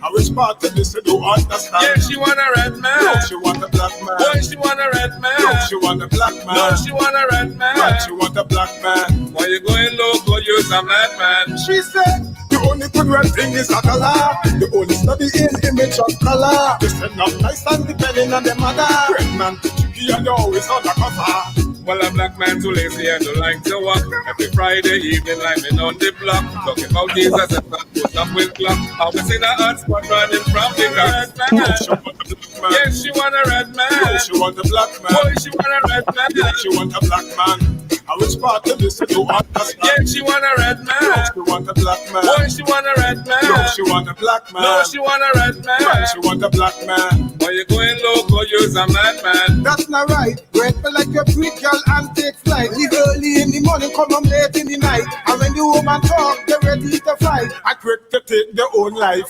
I wish part of this, I don't understand. Yeah, she want a red man. No, she want a black man. Boy, she want a red man. No, she want a black man. No, she want a red man. Man, she want a black man. Why you going local, use a madman? She said, the only good red thing is a color. The only study in image of color. They stand up nice and depending on the mother. Red man, tricky and always on the cover. Well, a black man too lazy and don't like to walk. Every Friday evening, lining on the block. Talking about Jesus and that put up with clock. I was in a hot spot running from the red man. Yes, she want a red man. No, she want a black man. Boy, she want a red man. Yeah, she want a black man. I was part of this, you understand. Yeah, she want a red man. No, she want a black man. Boy, she want a red man. No, she want a black man. No, she want a red man. Man, she want a black man. Why you going local, use a madman? That's not right. Red for like a freak girl and take flight. Leave early in the morning, come home late in the night. And when the woman talk, they're ready to fight. I quick to take their own life.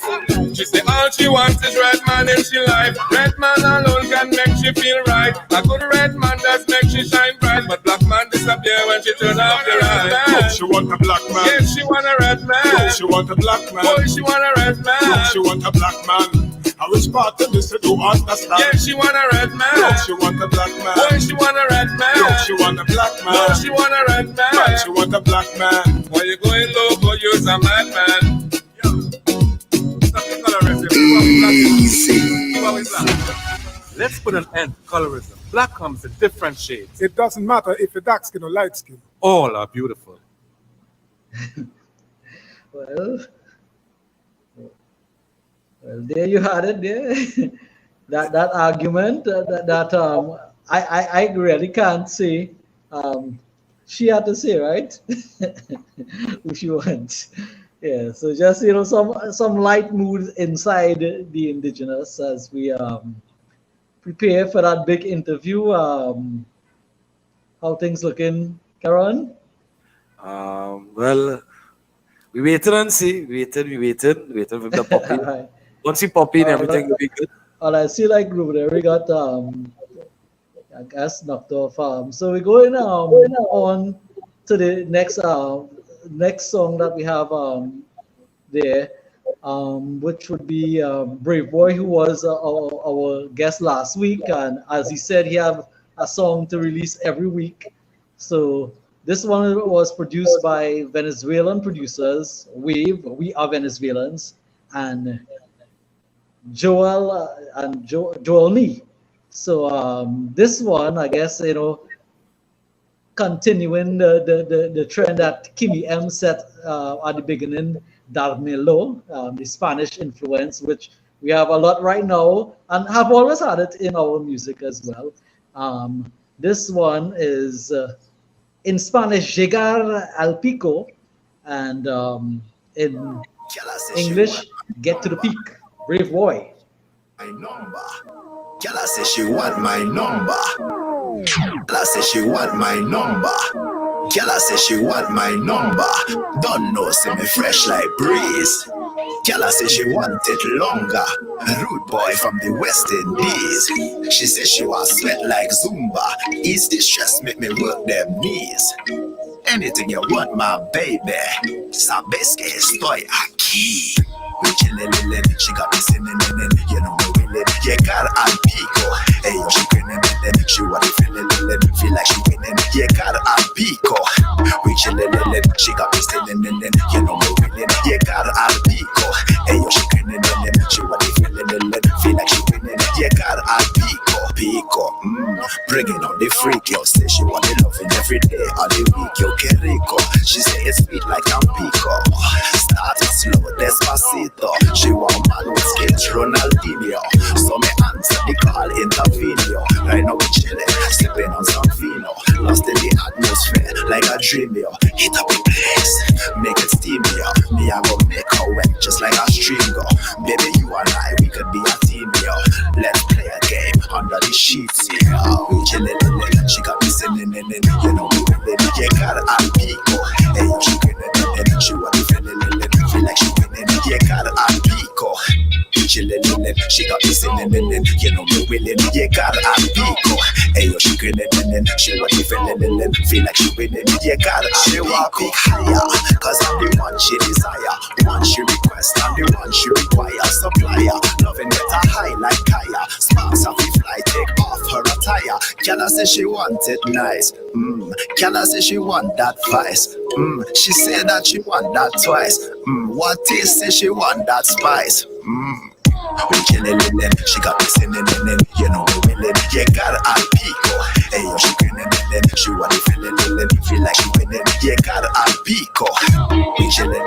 She say all she wants is red man in she life. Red man alone can make she feel right. A good red man does make she shine bright. But black man disappear when she turn off the light. No, she want a black man. Yes, she want a red man. No, she want a black man. Boy, she want a red man. No, she want a black man. I wish part of this, I don't understand. Yeah, she want a red man. No, she want a black man. Boy, she want a red man. No, she want a black man. No, she want a red man. Man, she want a black man. Why you going local, use a madman? Easy. Let's put an end to colorism. Black comes in different shades. It doesn't matter if you're dark skin or light skin. All are beautiful. Well, there you had it. There, that argument. I really can't say. She had to say, right? Who she wants. Yeah. So just some light mood inside the indigenous as we prepare for that big interview. How things looking, Karen? Well, we waited and see. We waited with the pop in. Right. Once he pop in, everything will be good. All I see like group there. We got I guess knocked off. So we're going on to the next song that we have there, which would be Brave Boy, who was our guest last week, and as he said, he have a song to release every week. So this one was produced by Venezuelan producers, Wave, We Are Venezuelans, and Joel Nee. So this one, I guess, continuing the trend that Kimmy M set at the beginning, Darmelo, the Spanish influence, which we have a lot right now and have always had it in our music as well. This one is in Spanish, Llegar al Pico, and in English, Get to the Peak. Brave Boy. Girl, I say she want my number. Girl, I say she want my number. Girl, I say she want my number. Don't know, say me fresh like breeze. Girl, I say she want it longer. Rude boy from the West Indies. She say she want sweat like Zumba. Ease the stress, make me work them knees. Anything you want, my baby. Sabeske estoy aquí. We chillin', she got me singing, you know me willing. Yeah, car al pico. Hey, yo, she grinning, she want it feeling, feel like she winning. Yeah, car al pico. We chillin', she got me singing, you know me willing. Yeah, car al pico. Hey, yo, she grinning, she want it feeling, feel like she winning. Yeah, car al pico, pico. Bringing on the freak, yo. Say she want it loving every day of the week, yo. Que rico. She say it's sweet like Tampico. Start slow, despacito. She want man with skills, Ronaldinho. So me answer the call, intervene, yo. Right now we chillin', sipping on some vino. Lost in the atmosphere, like a dream, yo. Hit up the place, make it steamy, yo. Me, I go make her wet, just like a stream, go. Baby, you and I, we could be a team, yo. Let's play a game under the sheets, yo. We chillin', she got me singing, you know we winning. Yeah, got al pico. Hey, she grinning, she want me feeling, feel like she winning. Yeah, got al pico. Chillin', she got me singing, you know me willing. Yeah, got al pico. Hey, she grinning, she want me feeling, feel like she winning. Yeah, got al pico. She walk up higher, cause I'm the one she desire, one she request, I'm the one she require. Supplier, loving get a high like Kaya. Sparks off the fly, take off her attire. Can I say she want it nice? Can I say she want that vice? She say that she want that twice. What is say she want that spice? We chillin', she got me singing, you know me willing. Yeah, got al pico. Hey, yo, she grinning, she want me feeling, feel like she winning. Yeah, got al pico. We chillin',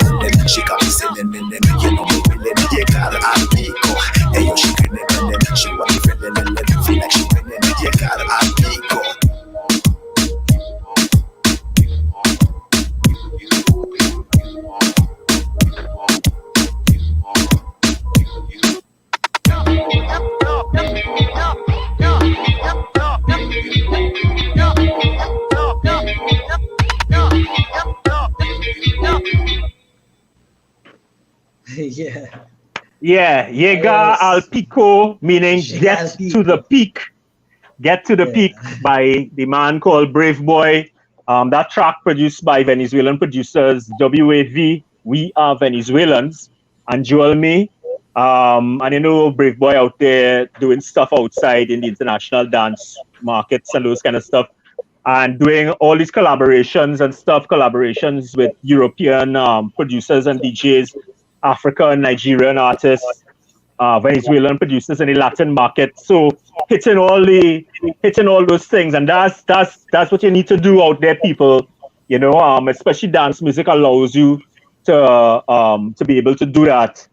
she got me singing, you know me willing. Yeah, got al pico. Hey, yo, she grinning, she want me feeling, feel like she winning. Yeah, got al pico. Yeah. Llega al pico, meaning get to the peak. Get to the peak by the man called Brave Boy. That track produced by Venezuelan producers WAV, We Are Venezuelans, and Joel May. And you know Brave Boy out there doing stuff outside in the international dance markets and those kind of stuff. And doing all these collaborations with European producers and DJs, African, Nigerian artists, Venezuelan producers in the Latin market. So hitting all those things, and that's what you need to do out there, people. You know, especially dance music allows you to be able to do that.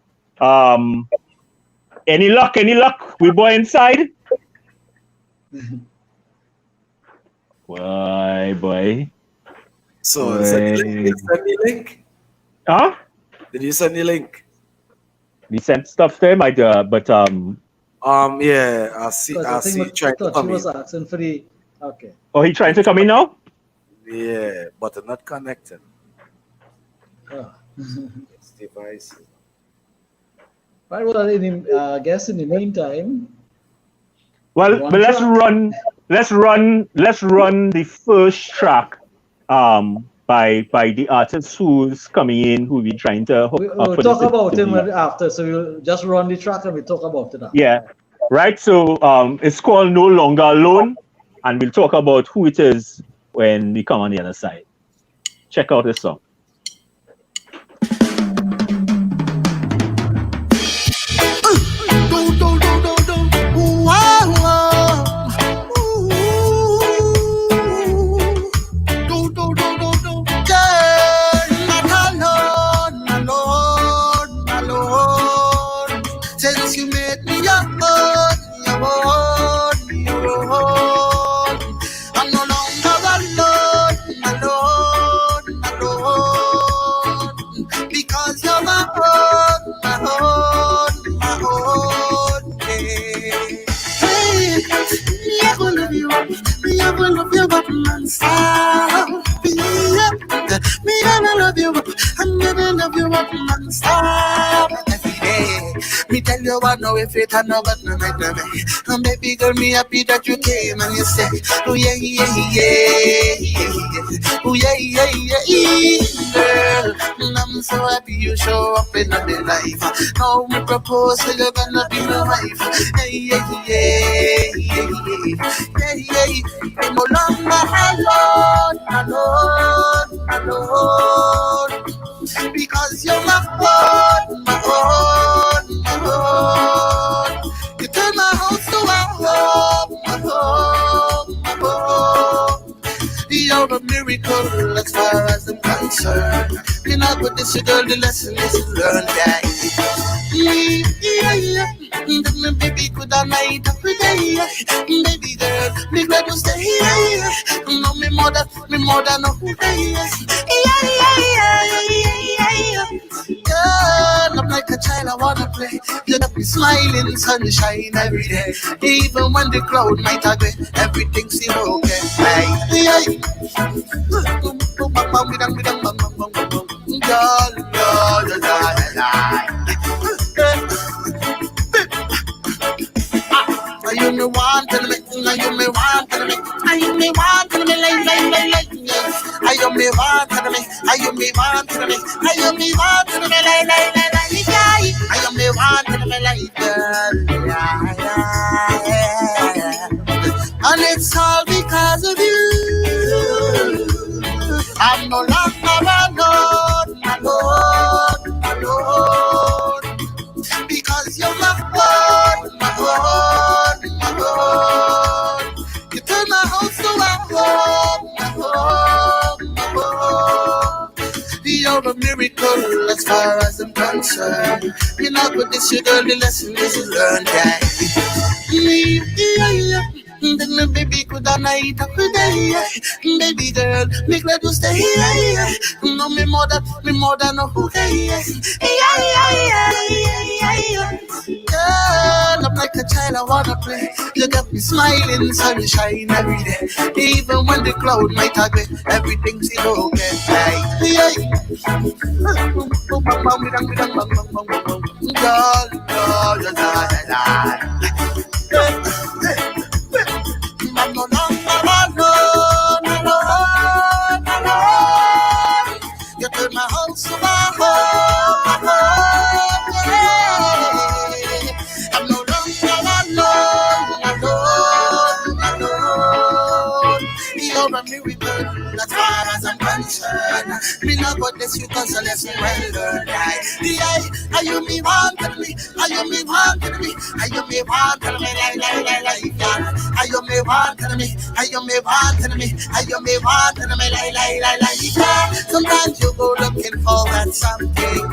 Any luck? We boy inside? Boy. So did you send the link? Huh? Did you send the link? We sent stuff to him, yeah, I see trying to come was in. asking for the okay. Oh, he trying to come in now? Yeah, but not connected. It's device. Right, well, I guess in the meantime. Well, but let's run the first track by the artist who's coming in, who we're trying to hook We'll up. talk about him after, so we'll just run the track and we'll talk about it after. Yeah, right. So it's called No Longer Alone, and we'll talk about who it is when we come on the other side. Check out this song. Hey, never love you up non-stop. Yeah. Me gonna love you up. I'm gonna love you up non-stop. Every day. Me tell you what now if it had no but no make no make. And baby girl, me happy that you came and you said, oh yeah, yeah, yeah, yeah. Oh yeah, yeah, yeah, girl. And I'm so happy you show up in my life. Now me propose so you're gonna be my wife. Hey, yeah, yeah, yeah, yeah, yeah, yeah. I'm no longer alone. Because you're my own. You turn my house to a home. You're a miracle as far as I'm concerned. You know, but this girl, the lesson is learned, yeah. Baby, could I night every day? Baby girl, me glad you stay here. No, me more than no day. Girl, I'm like a child, I wanna play. You got me smiling, sunshine every day. Even when the cloud might agree, everything seems okay. You me want to make, you me want to make, you me want to make, like. You me want to make, you me want to make, you me want to make, like. You me want to make, like, girl, yeah. And it's all because of you. I'm no longer alone. Because you're my own. You turn my house to a home. You're a miracle as far as I'm concerned. You know, but this your girl, the lesson is learned, yeah. Then my baby could I night every day. Baby girl, me glad you stay here. No, me more than no who yeah. Girl, I'm like a child, I wanna play. You got me smiling, sunshine every day. Even when the cloud might agree, everything seems okay. I'm no longer alone. You turn my house to my home. Yeah. I'm no longer alone. You're a miracle as far as I'm concerned. Me no go this you cause a lesson well learned. Are you me wanted me? Are you me wanted me? Are you me wanted me? Like. Are you me wanted me? Are you me wanted me? Are you me wanted me? Like. Sometimes you go looking for that something.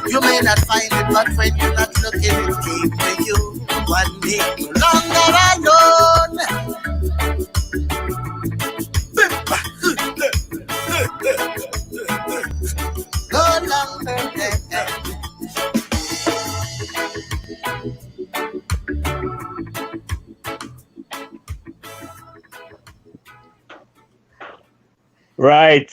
You may not find it, but when you're not looking, it came for you. One day, no longer alone. No longer Right.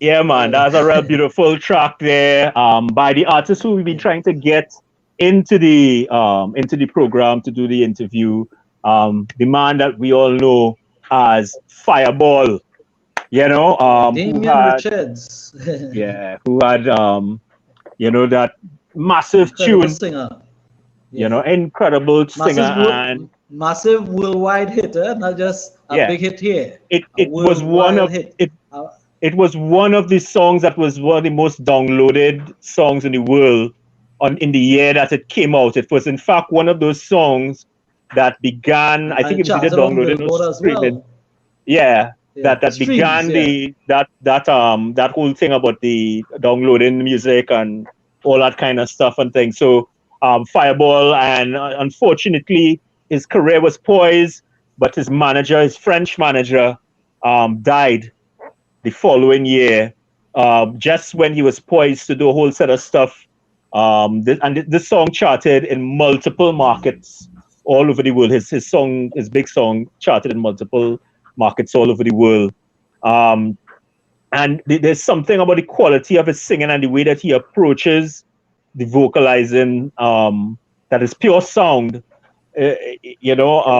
Yeah, man. That's a real beautiful track there. By the artist who we've been trying to get into the program to do the interview. The man that we all know as Fireball. You know, Damian Richards. Yeah, who had that massive tune. Singer. You know, incredible singer and massive worldwide hit, not just a big hit here. It was one of it was one of the songs that was one of the most downloaded songs in the world in the year that it came out. It was in fact one of those songs that began. I think it was either downloaded or streaming. Well. Yeah. That began that whole thing about the downloading music and all that kind of stuff and things. So Fireball, and unfortunately his career was poised, but his French manager, died the following year, just when he was poised to do a whole set of stuff. This song charted in multiple markets all over the world. His big song, charted in multiple markets all over the world. And there's something about the quality of his singing and the way that he approaches the vocalizing that is pure sound. It's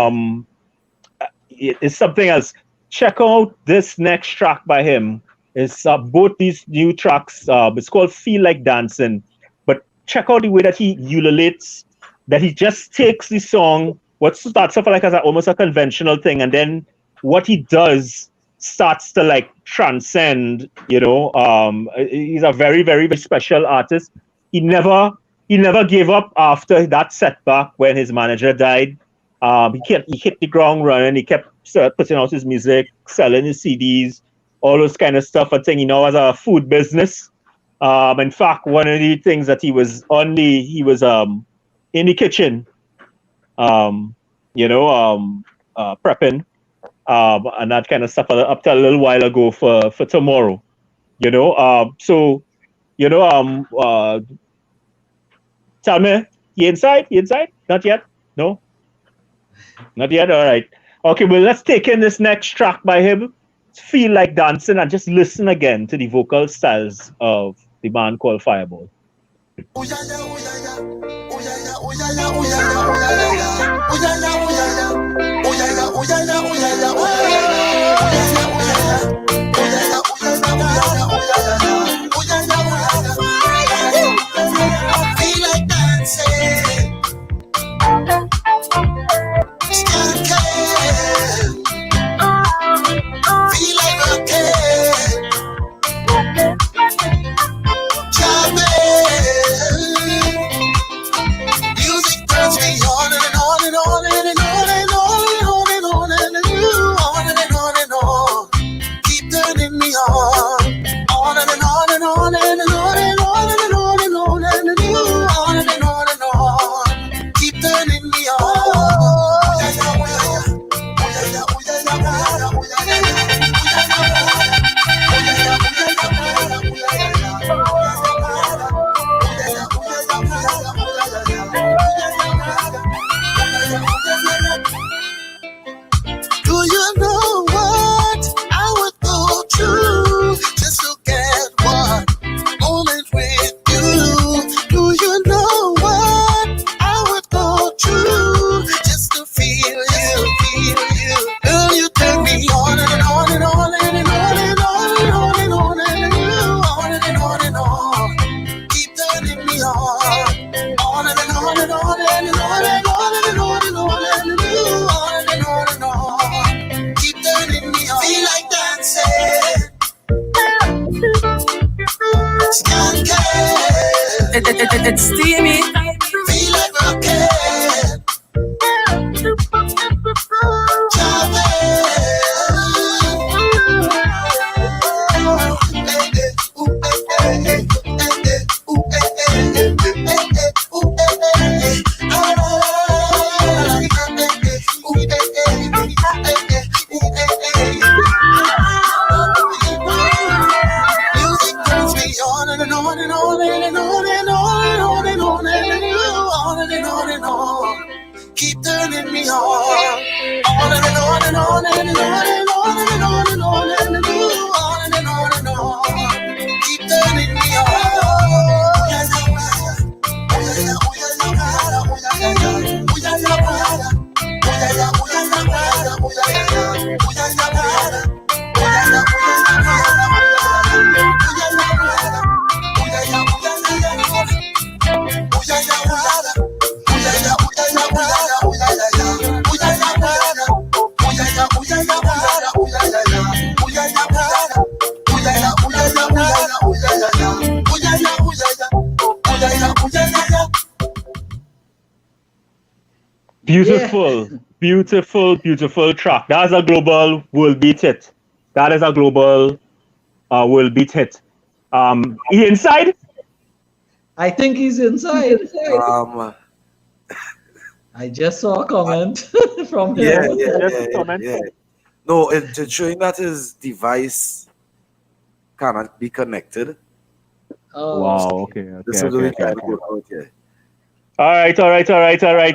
something else. Check out this next track by him. It's both these new tracks. It's called Feel Like Dancing. But check out the way that he ululates, that he just takes the song, what starts off like as almost a conventional thing, and then what he does starts to like transcend. He's a very, very, very special artist. He never gave up after that setback when his manager died. He hit the ground running. He kept putting out his music, selling his CDs, all those kind of stuff. I think he now has a food business. In fact, one of the things that he was in the kitchen, prepping, and that kind of stuff up till a little while ago for tomorrow. Tell me, you inside? You inside? Not yet? No? Not yet? All right. Okay, well, let's take in this next track by him. Feel Like Dancing, and just listen again to the vocal styles of the man called Fireball. It's steamy. Feel like rocking. Keep turning me on and on and on and on and on and on and on and on and on. Keep turning me on. Beautiful, beautiful, beautiful track. That's a global world beat hit. That is a global world beat hit. He inside? I think he's inside. I just saw a comment from him. Yeah. No, it's showing that his device cannot be connected. Wow, okay. This is what we're trying to work out here. All right,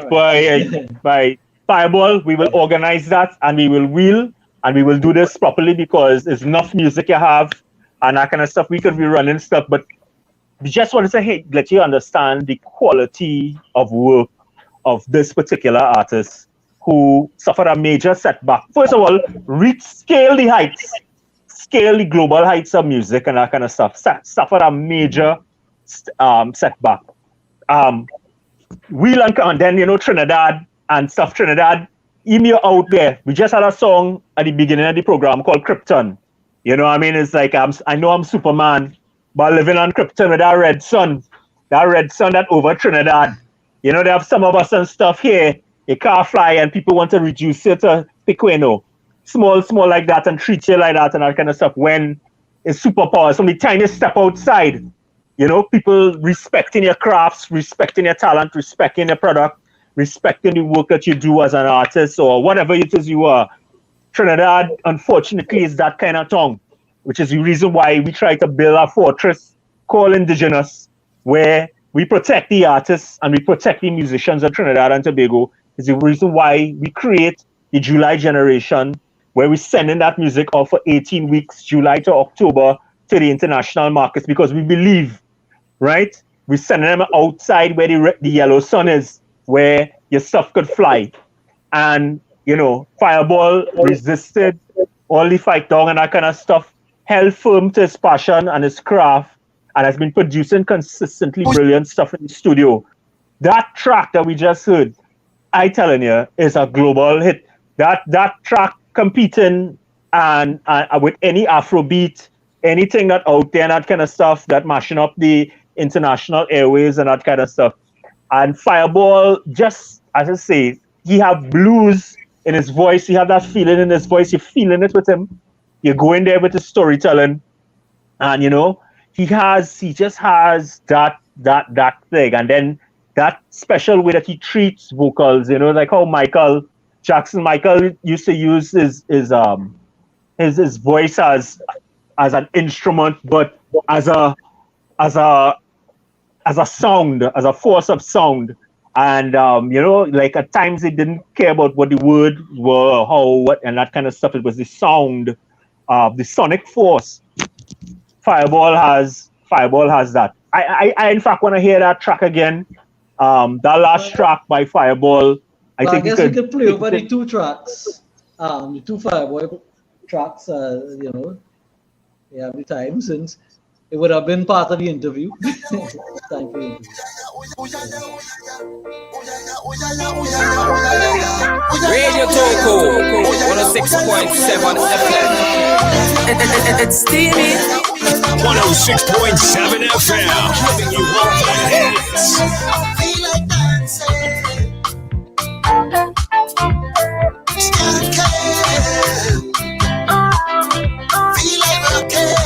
boy. By Fireball, we will organize that and we will do this properly because it's enough music you have and that kind of stuff. We could be running stuff, but we just want to say, hey, let you understand the quality of work of this particular artist who suffered a major setback. First of all, scale the global heights of music and that kind of stuff. Suffered a major setback. Wheel and then, Trinidad and stuff. Trinidad, email out there. We just had a song at the beginning of the program called Krypton. You know what I mean? It's like, I know I'm Superman, but living on Krypton with that red sun that over Trinidad. They have some of us and stuff here. A car fly and people want to reduce it to Pequeno. Small like that and treat you like that and that kind of stuff. When it's superpower, so the time you step outside, people respecting your crafts, respecting your talent, respecting your product, respecting the work that you do as an artist or whatever it is you are. Trinidad, unfortunately, is that kind of tongue, which is the reason why we try to build a fortress called Indigenous, where we protect the artists and we protect the musicians of Trinidad and Tobago. Is the reason why we create the July generation, where we send in that music off for 18 weeks, July to October, to the international markets, because we believe, right? We send them outside where the yellow sun is, where your stuff could fly. And, Fireball resisted all the fight down and that kind of stuff, held firm to his passion and his craft, and has been producing consistently brilliant stuff in the studio. That track that we just heard, I telling you, is a global hit. That track competing and with any Afrobeat, anything that out there and that kind of stuff, that mashing up the international airways and that kind of stuff. And Fireball, just as I say, he have blues in his voice. He have that feeling in his voice. You're feeling it with him. You're going there with his storytelling, and he just has that thing. And then that special way that he treats vocals, like how Michael Jackson used to use his voice as an instrument, but as a sound, as a force of sound. And like at times it didn't care about what the words were, how, what, and that kind of stuff. It was the sound, the sonic force. Fireball has that. I in fact want to hear that track again. That last track by Fireball. I guess we could play over the two tracks, the two Fireball tracks. We have the time since it would have been part of the interview. Thank you. Radio Toko 106.7 FM. It's Stevie 106.7 FM. Giving you all the hits. Feel like dancing. Still care. Feel like rocking.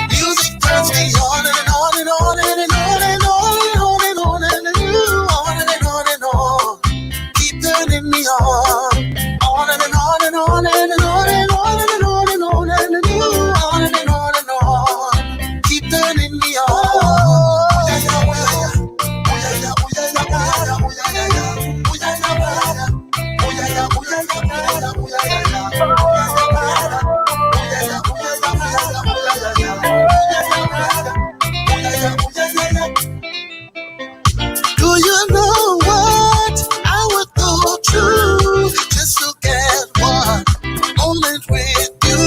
Music turns me on and on and on and on and on and on and on and on and on and on. Keep turning me on and on and on and on and on and on and on and on and on and on. Keep turning me on. Do you know what I would go through just to get one moment with you?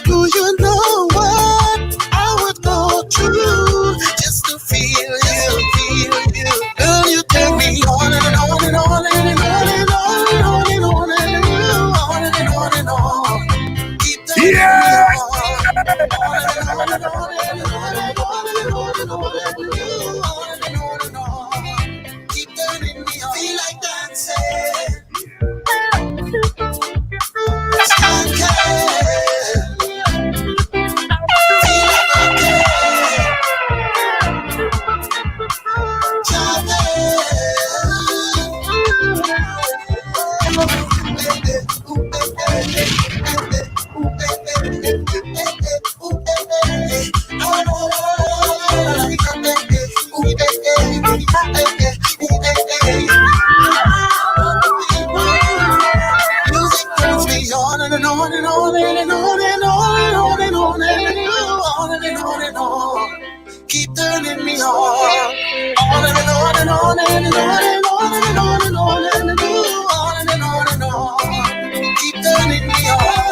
Do you know what I would go through just to feel you? Girl, you turn me on and on and on and on and on and on and on and on and on. Keep turning me feel like dancing. on and on and on and on and on and on and on and on. Keep turning me on and on and on and on and on and on and on and on and on and on. Keep turning me on.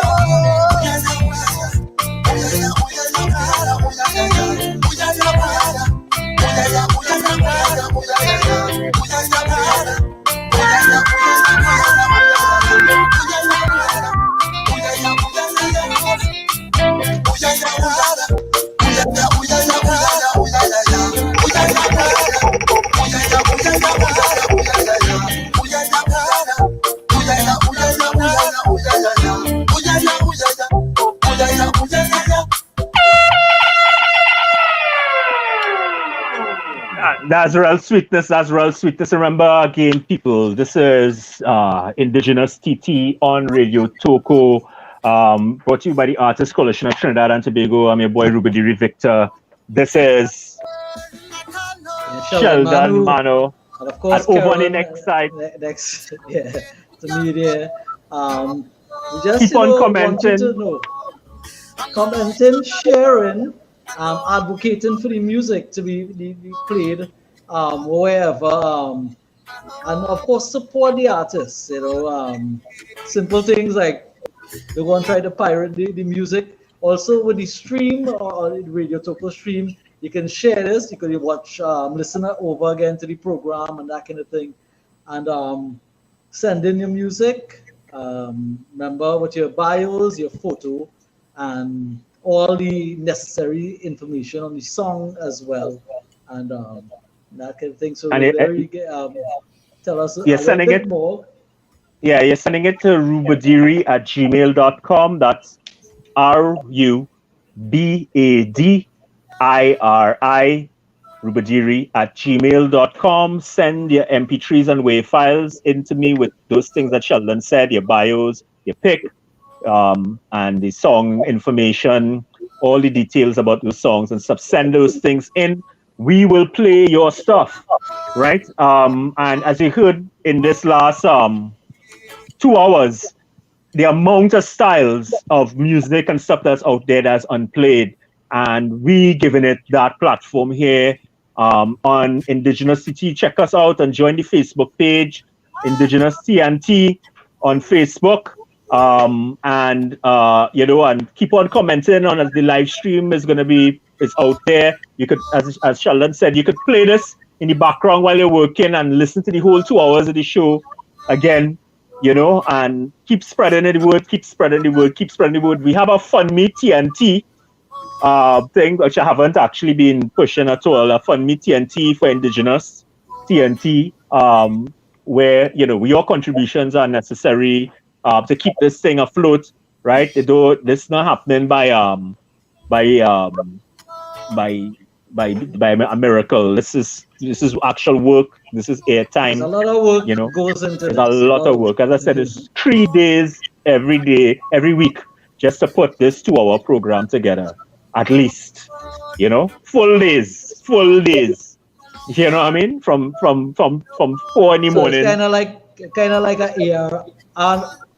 That's real sweetness. That's real sweetness. Remember again, people, this is Indigenous TT on Radio Toko, brought to you by the Artists Coalition of Trinidad and Tobago. I'm your boy Rubadiri Victor. This is Sheldon Mano. And of course, and over on the next side. Next, yeah, to me there. We just Keep on commenting. Commenting, sharing, advocating for the music to be played wherever, and of course support the artists. You know, simple things like we won't try to pirate the music. Also with the stream or the Radio Toko stream, you can share this. You can watch, listen over again to the program and that kind of thing, and send in your music. Remember with your bios, your photo, and all the necessary information on the song as well, and that kind of thing. So tell us you're a sending little bit it more. Yeah, you're sending it to rubadiri@gmail.com. That's RUBADIRI, rubadiri@gmail.com. Send your MP3s and WAV files into me with those things that Sheldon said, your bios, your pick, and the song information, all the details about those songs and stuff. Send those things in. We will play your stuff, right? And as you heard in this last 2 hours, the amount of styles of music and stuff that's out there that's unplayed, and we giving it that platform here on Indigenous City. Check us out and join the Facebook page, Indigenous TNT on Facebook, and keep on commenting on as the live stream is out there. You could, as Sheldon said, you could play this in the background while you're working and listen to the whole 2 hours of the show again. And keep spreading the word, keep spreading the word, keep spreading the word. We have a Fund Me TNT thing, which I haven't actually been pushing at all. A Fund Me TNT for Indigenous TNT, where, your contributions are necessary to keep this thing afloat, right? Though this is not happening by a miracle. This is actual work. This is airtime. There's a lot of work goes into this. There's a lot of work. As I said, it's 3 days every week, just to put this 2-hour program together. At least, full days. You know what I mean? From 4 in the morning. It's kind of like a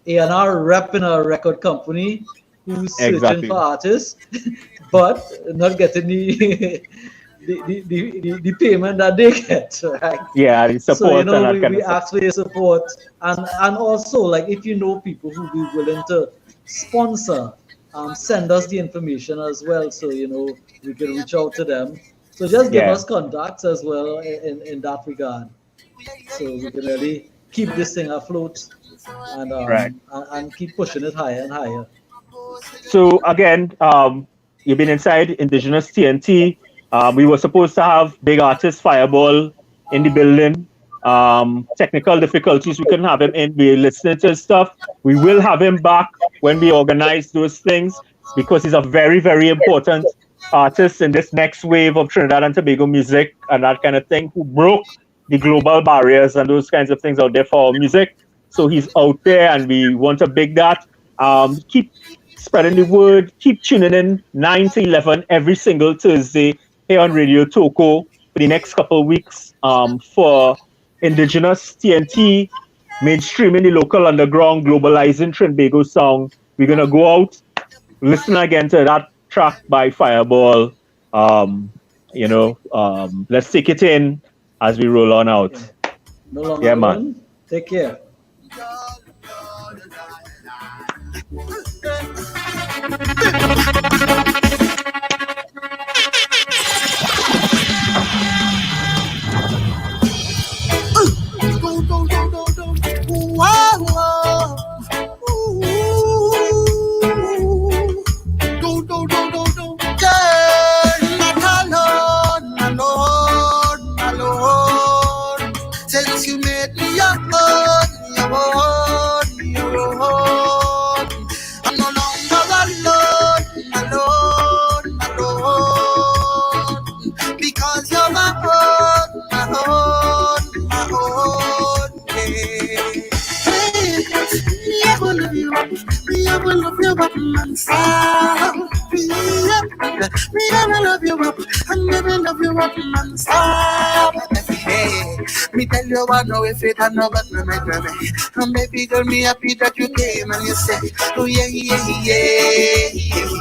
A&R rep in a record company who's searching for artists, but not getting the payment that they get, right? Yeah, the support. So we ask for your support, and also like if you know people who be willing to sponsor, send us the information as well, so we can reach out to them. So just give us contacts as well in that regard, so we can really keep this thing afloat and and keep pushing it higher and higher. So again, you've been inside Indigenous TNT. We were supposed to have big artist Fireball in the building. Technical difficulties, we couldn't have him in. We're listening to his stuff. We will have him back when we organize those things, because he's a very, very important artist in this next wave of Trinidad and Tobago music and that kind of thing, who broke the global barriers and those kinds of things out there for our music. So he's out there and we want to big that. Keep spreading the word, keep tuning in 9 to 11 every single Thursday here on Radio Toko for the next couple of weeks for Indigenous TNT, mainstreaming the local underground, globalizing Trinbago sound We're gonna go out, listen again to that track by Fireball. Let's take it in as we roll on out. No longer Yeah, man. alone. Take care. Since you made me your own, I'm no longer alone, because you're my own, yeah. Hey, me, I will love you up non-stop. Me, I will love you up, and never love you up non-stop. Hey, me tell you what, no, if it had no but no make me. And baby girl, me happy that you came and you said, oh yeah, yeah, yeah, yeah.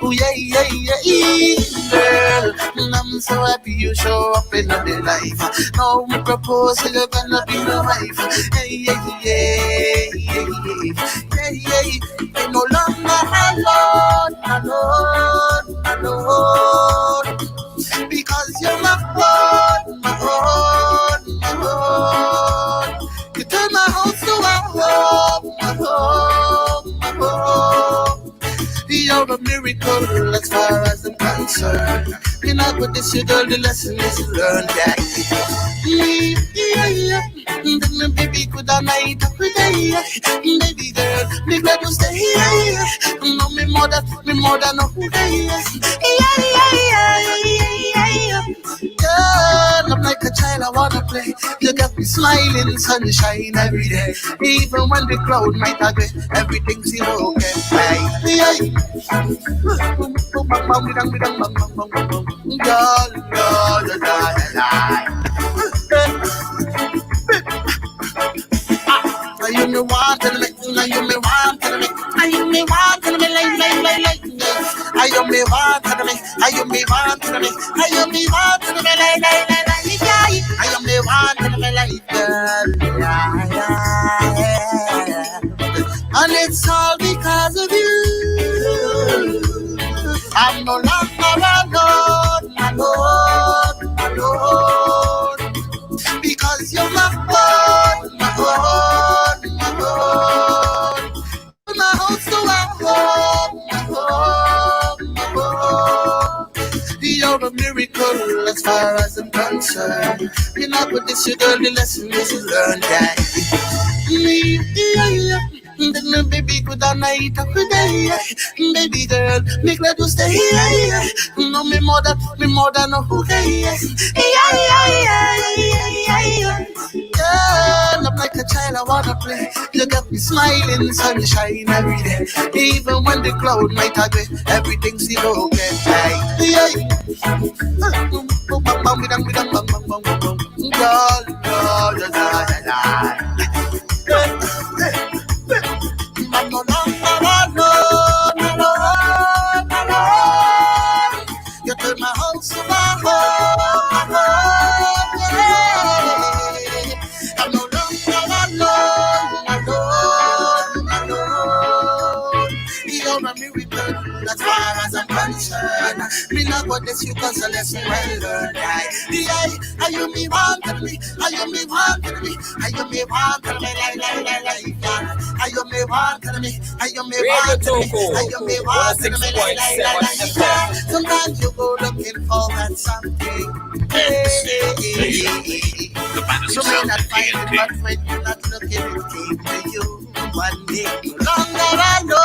Oh yeah, yeah, yeah, girl. And I'm so happy you show up in the life. Now we propose, so you're gonna be my wife. Hey, yeah, yeah, yeah, yeah, yeah, yeah. You're no longer alone, because you're my own. You turn my house to a home. You're a miracle as far as I'm concerned. You're not with this, you girl, the lesson is learned. Yeah. Baby, good night, baby girl, me glad you stay here. No, me more than no. Yeah. Girl, I'm like a child, I wanna play. You got me smiling, sunshine every day. Even when the crowd might agree, everything's okay. You me want to make, you me want to make, you me want to make, like. You me want to make, you me want to make, you me want to make, like. You me want to make, like, girl, yeah. And it's all because of you. I'm no longer alone, because you're my own. My house to a home. You're a miracle as far as I'm concerned. You're not with this, you girl, the lesson is learned. Yeah. Baby, good night, baby girl, me glad you stay here. No, me more than no. Yeah. Girl, I'm like a child, I wanna play. You got me smiling, sunshine every day. Even when the cloud might agree, everything's still okay. Yeah. I'm no longer alone. You turn my house to my home. Yeah. I'm no longer alone. You're a miracle as far as I'm concerned. Me not what this you cause a lesson well learned. Are you me wanted me? Are you me wanted me? Are you me wanted me? Like. Are you me wanted me? Are you me wanted me? Are you me wanted me? Like. Sometimes you go looking for that something. You may not find it, but when you're not looking, it came to you. One day, no longer alone.